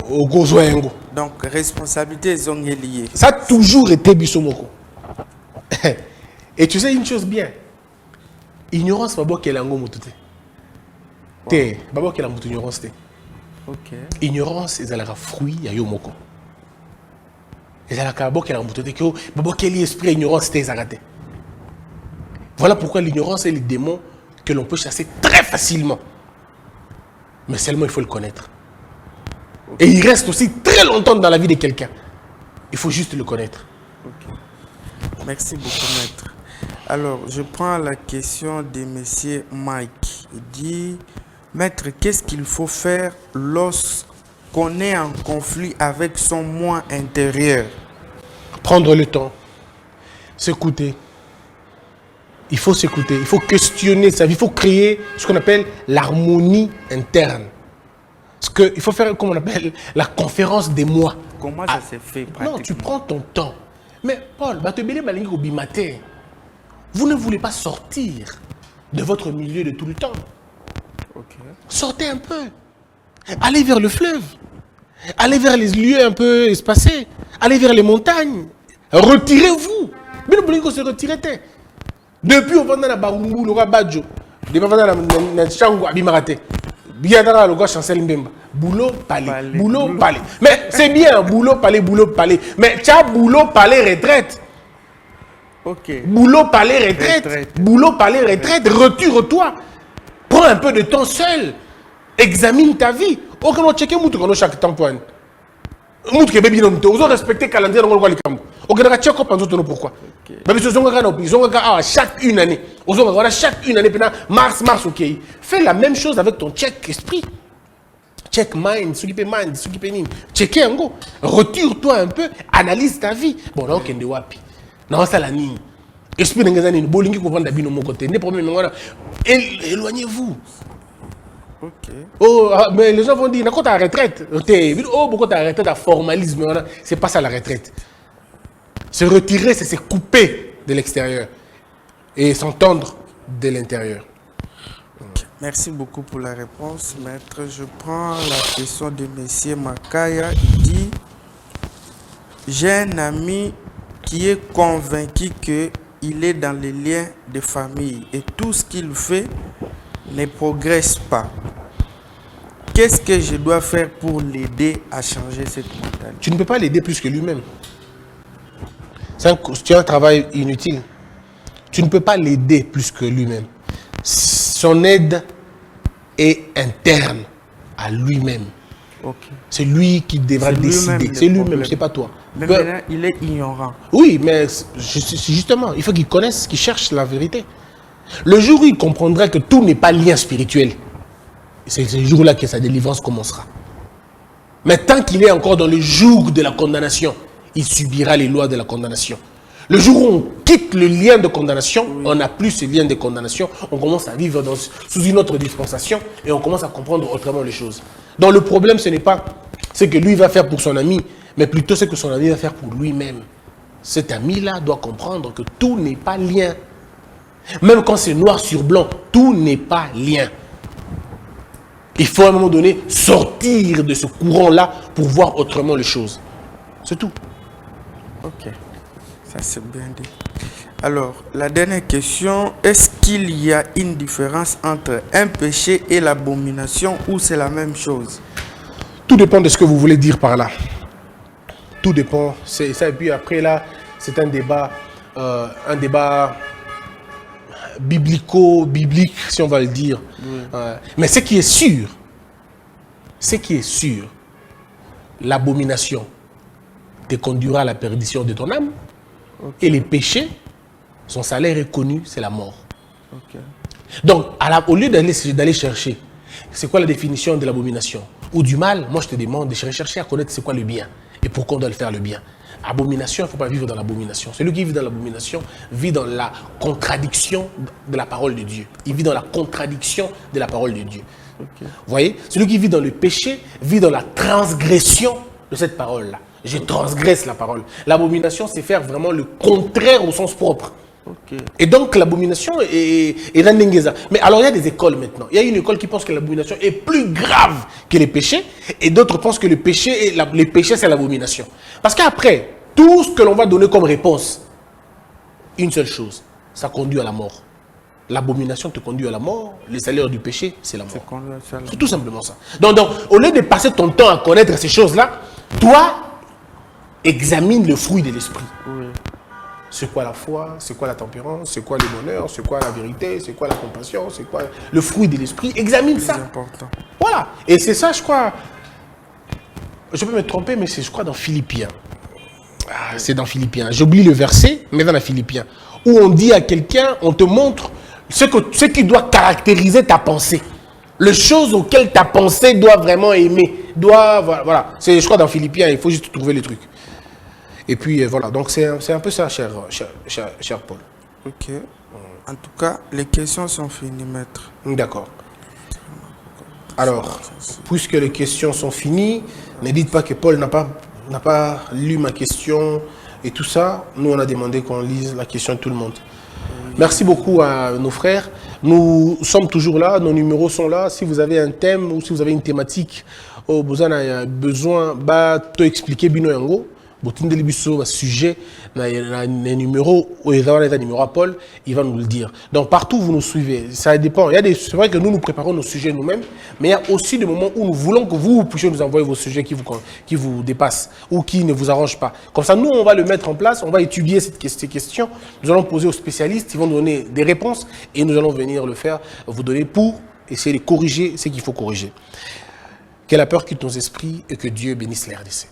au gozoyengo. Donc, responsabilité sont liées. Ça a toujours été Bissomoko. Et tu sais une chose bien. Ignorance, c'est pas qu'elle a un mot. T'es, pas qu'elle a un ignorance. Ok. Ignorance, c'est un fruit, il y a Yomoko. Et c'est un cabo qu'elle a un mot. Babo quel esprit ignorance, c'était Zaraté. Voilà pourquoi l'ignorance est le démon que l'on peut chasser très facilement. Mais seulement il faut le connaître. Et il reste aussi très longtemps dans la vie de quelqu'un. Il faut juste le connaître. Okay. Merci beaucoup, maître. Alors, je prends la question de monsieur Mike. Il dit, maître, qu'est-ce qu'il faut faire lorsqu'on est en conflit avec son moi intérieur? Prendre le temps. S'écouter. Il faut s'écouter. Il faut questionner sa vie. Il faut créer ce qu'on appelle l'harmonie interne. Parce qu'il faut faire, comme on appelle, la conférence des moi. Comment ça se fait pratiquement? Non, tu prends ton temps. Mais Paul, vous ne voulez pas sortir de votre milieu de tout le temps. Okay. Sortez un peu. Allez vers le fleuve. Allez vers les lieux un peu espacés. Allez vers les montagnes. Retirez-vous. Mais ne voulez pas se retirer. Depuis au vendant la Barumbu, le Rabadjo. Depuis au vendant la Chango, Abimarate. Bien dans le gauche, chancel Mbemba. Boulot, palais. Boulot, palais. Mais c'est bien, boulot, palais. Mais tu as boulot, palais, retraite. Ok. Boulot, palais, retraite. Boulot, palais, retraite. Retire-toi. Prends un peu de temps seul. Examine ta vie. Aucun autre checker, chaque temps. Respecter le calendrier. Ok, pourquoi? Chaque une année. Chaque une année, mars, ok. Fais la même chose avec ton check esprit. Check mind, ce qui peut mind, ce qui peut nin. Checker en go. Retire-toi un peu, analyse ta vie. Bon, là, ok, wapi. Non, ça la nini. Esprit d'engagement, bolingi comprendre la vie de mon côté. N'est problème, éloignez-vous. Ok. Oh, mais les gens vont dire, quand tu as la retraite, pourquoi tu as la retraite à formalisme? C'est pas ça la retraite. Se retirer, c'est se couper de l'extérieur et s'entendre de l'intérieur. Merci beaucoup pour la réponse, maître. Je prends la question de monsieur Makaya. Il dit, j'ai un ami qui est convaincu qu'il est dans les liens de famille et tout ce qu'il fait ne progresse pas. Qu'est-ce que je dois faire pour l'aider à changer cette mentalité? Tu ne peux pas l'aider plus que lui-même. C'est un travail inutile. Tu ne peux pas l'aider plus que lui-même. Son aide est interne à lui-même. Okay. C'est lui qui devra décider. C'est lui-même, c'est pas toi. Mais maintenant, il est ignorant. Oui, mais justement, il faut qu'il connaisse, qu'il cherche la vérité. Le jour où il comprendra que tout n'est pas lien spirituel, c'est ce jour-là que sa délivrance commencera. Mais tant qu'il est encore dans le joug de la condamnation, il subira les lois de la condamnation. Le jour où on quitte le lien de condamnation, on n'a plus ce lien de condamnation, on commence à vivre sous une autre dispensation et on commence à comprendre autrement les choses. Donc le problème, ce n'est pas ce que lui va faire pour son ami, mais plutôt ce que son ami va faire pour lui-même. Cet ami-là doit comprendre que tout n'est pas lien. Même quand c'est noir sur blanc, tout n'est pas lien. Il faut à un moment donné sortir de ce courant-là pour voir autrement les choses. C'est tout. Ok. Ça, c'est bien dit. Alors, la dernière question, est-ce qu'il y a une différence entre un péché et l'abomination ou c'est la même chose? Tout dépend de ce que vous voulez dire par là. Tout dépend. C'est ça. Et puis après, là, c'est un débat biblique, si on va le dire. Oui. Mais ce qui est sûr, l'abomination te conduira à la perdition de ton âme. Okay. Et les péchés, son salaire est connu, c'est la mort. Okay. Donc, au lieu d'aller chercher, c'est quoi la définition de l'abomination ou du mal, moi je te demande de chercher à connaître c'est quoi le bien et pourquoi on doit le faire le bien. Abomination, il ne faut pas vivre dans l'abomination. Celui qui vit dans l'abomination vit dans la contradiction de la parole de Dieu. Il vit dans la contradiction de la parole de Dieu. Okay. Vous voyez, celui qui vit dans le péché vit dans la transgression de cette parole-là. Je transgresse la parole. L'abomination, c'est faire vraiment le contraire au sens propre. Okay. Et donc, l'abomination est dans l'engeza. Mais alors, il y a des écoles maintenant. Il y a une école qui pense que l'abomination est plus grave que les péchés. Et d'autres pensent que les péchés, c'est l'abomination. Parce qu'après, tout ce que l'on va donner comme réponse, une seule chose, ça conduit à la mort. L'abomination te conduit à la mort. Le salaire du péché, c'est la mort. C'est tout simplement ça. Donc, au lieu de passer ton temps à connaître ces choses-là, toi, examine le fruit de l'esprit. Oui. C'est quoi la foi? C'est quoi la tempérance? C'est quoi le bonheur? C'est quoi la vérité? C'est quoi la compassion? C'est quoi le fruit de l'esprit? Examine ça. C'est important. Voilà. Et c'est ça, je crois. Je peux me tromper, mais c'est, je crois, dans Philippiens. Ah, c'est dans Philippiens. J'oublie le verset, mais dans la Philippiens. Où on dit à quelqu'un, on te montre ce qui doit caractériser ta pensée. Les choses auxquelles ta pensée doit vraiment aimer. Voilà. C'est, je crois, dans Philippiens, il faut juste trouver le truc. Et puis voilà, donc c'est un peu ça, cher Paul. Ok. En tout cas, les questions sont finies, maître. D'accord. Alors, puisque les questions sont finies, ne dites pas que Paul n'a pas lu ma question et tout ça. Nous, on a demandé qu'on lise la question de tout le monde. Merci beaucoup à nos frères. Nous sommes toujours là, nos numéros sont là. Si vous avez un thème ou si vous avez une thématique, vous en avez besoin, to expliquer Bino Yango. Botindeli biso sujet na numéro ou les numéro à Paul, il va nous le dire. Donc partout où vous nous suivez, ça dépend. C'est vrai que nous préparons nos sujets nous-mêmes, mais il y a aussi des moments où nous voulons que vous puissiez nous envoyer vos sujets qui vous dépassent ou qui ne vous arrangent pas. Comme ça, nous, on va le mettre en place, on va étudier ces questions, nous allons poser aux spécialistes, ils vont nous donner des réponses et nous allons venir le faire, vous donner pour essayer de corriger ce qu'il faut corriger. Que la peur quitte nos esprits et que Dieu bénisse les RDC.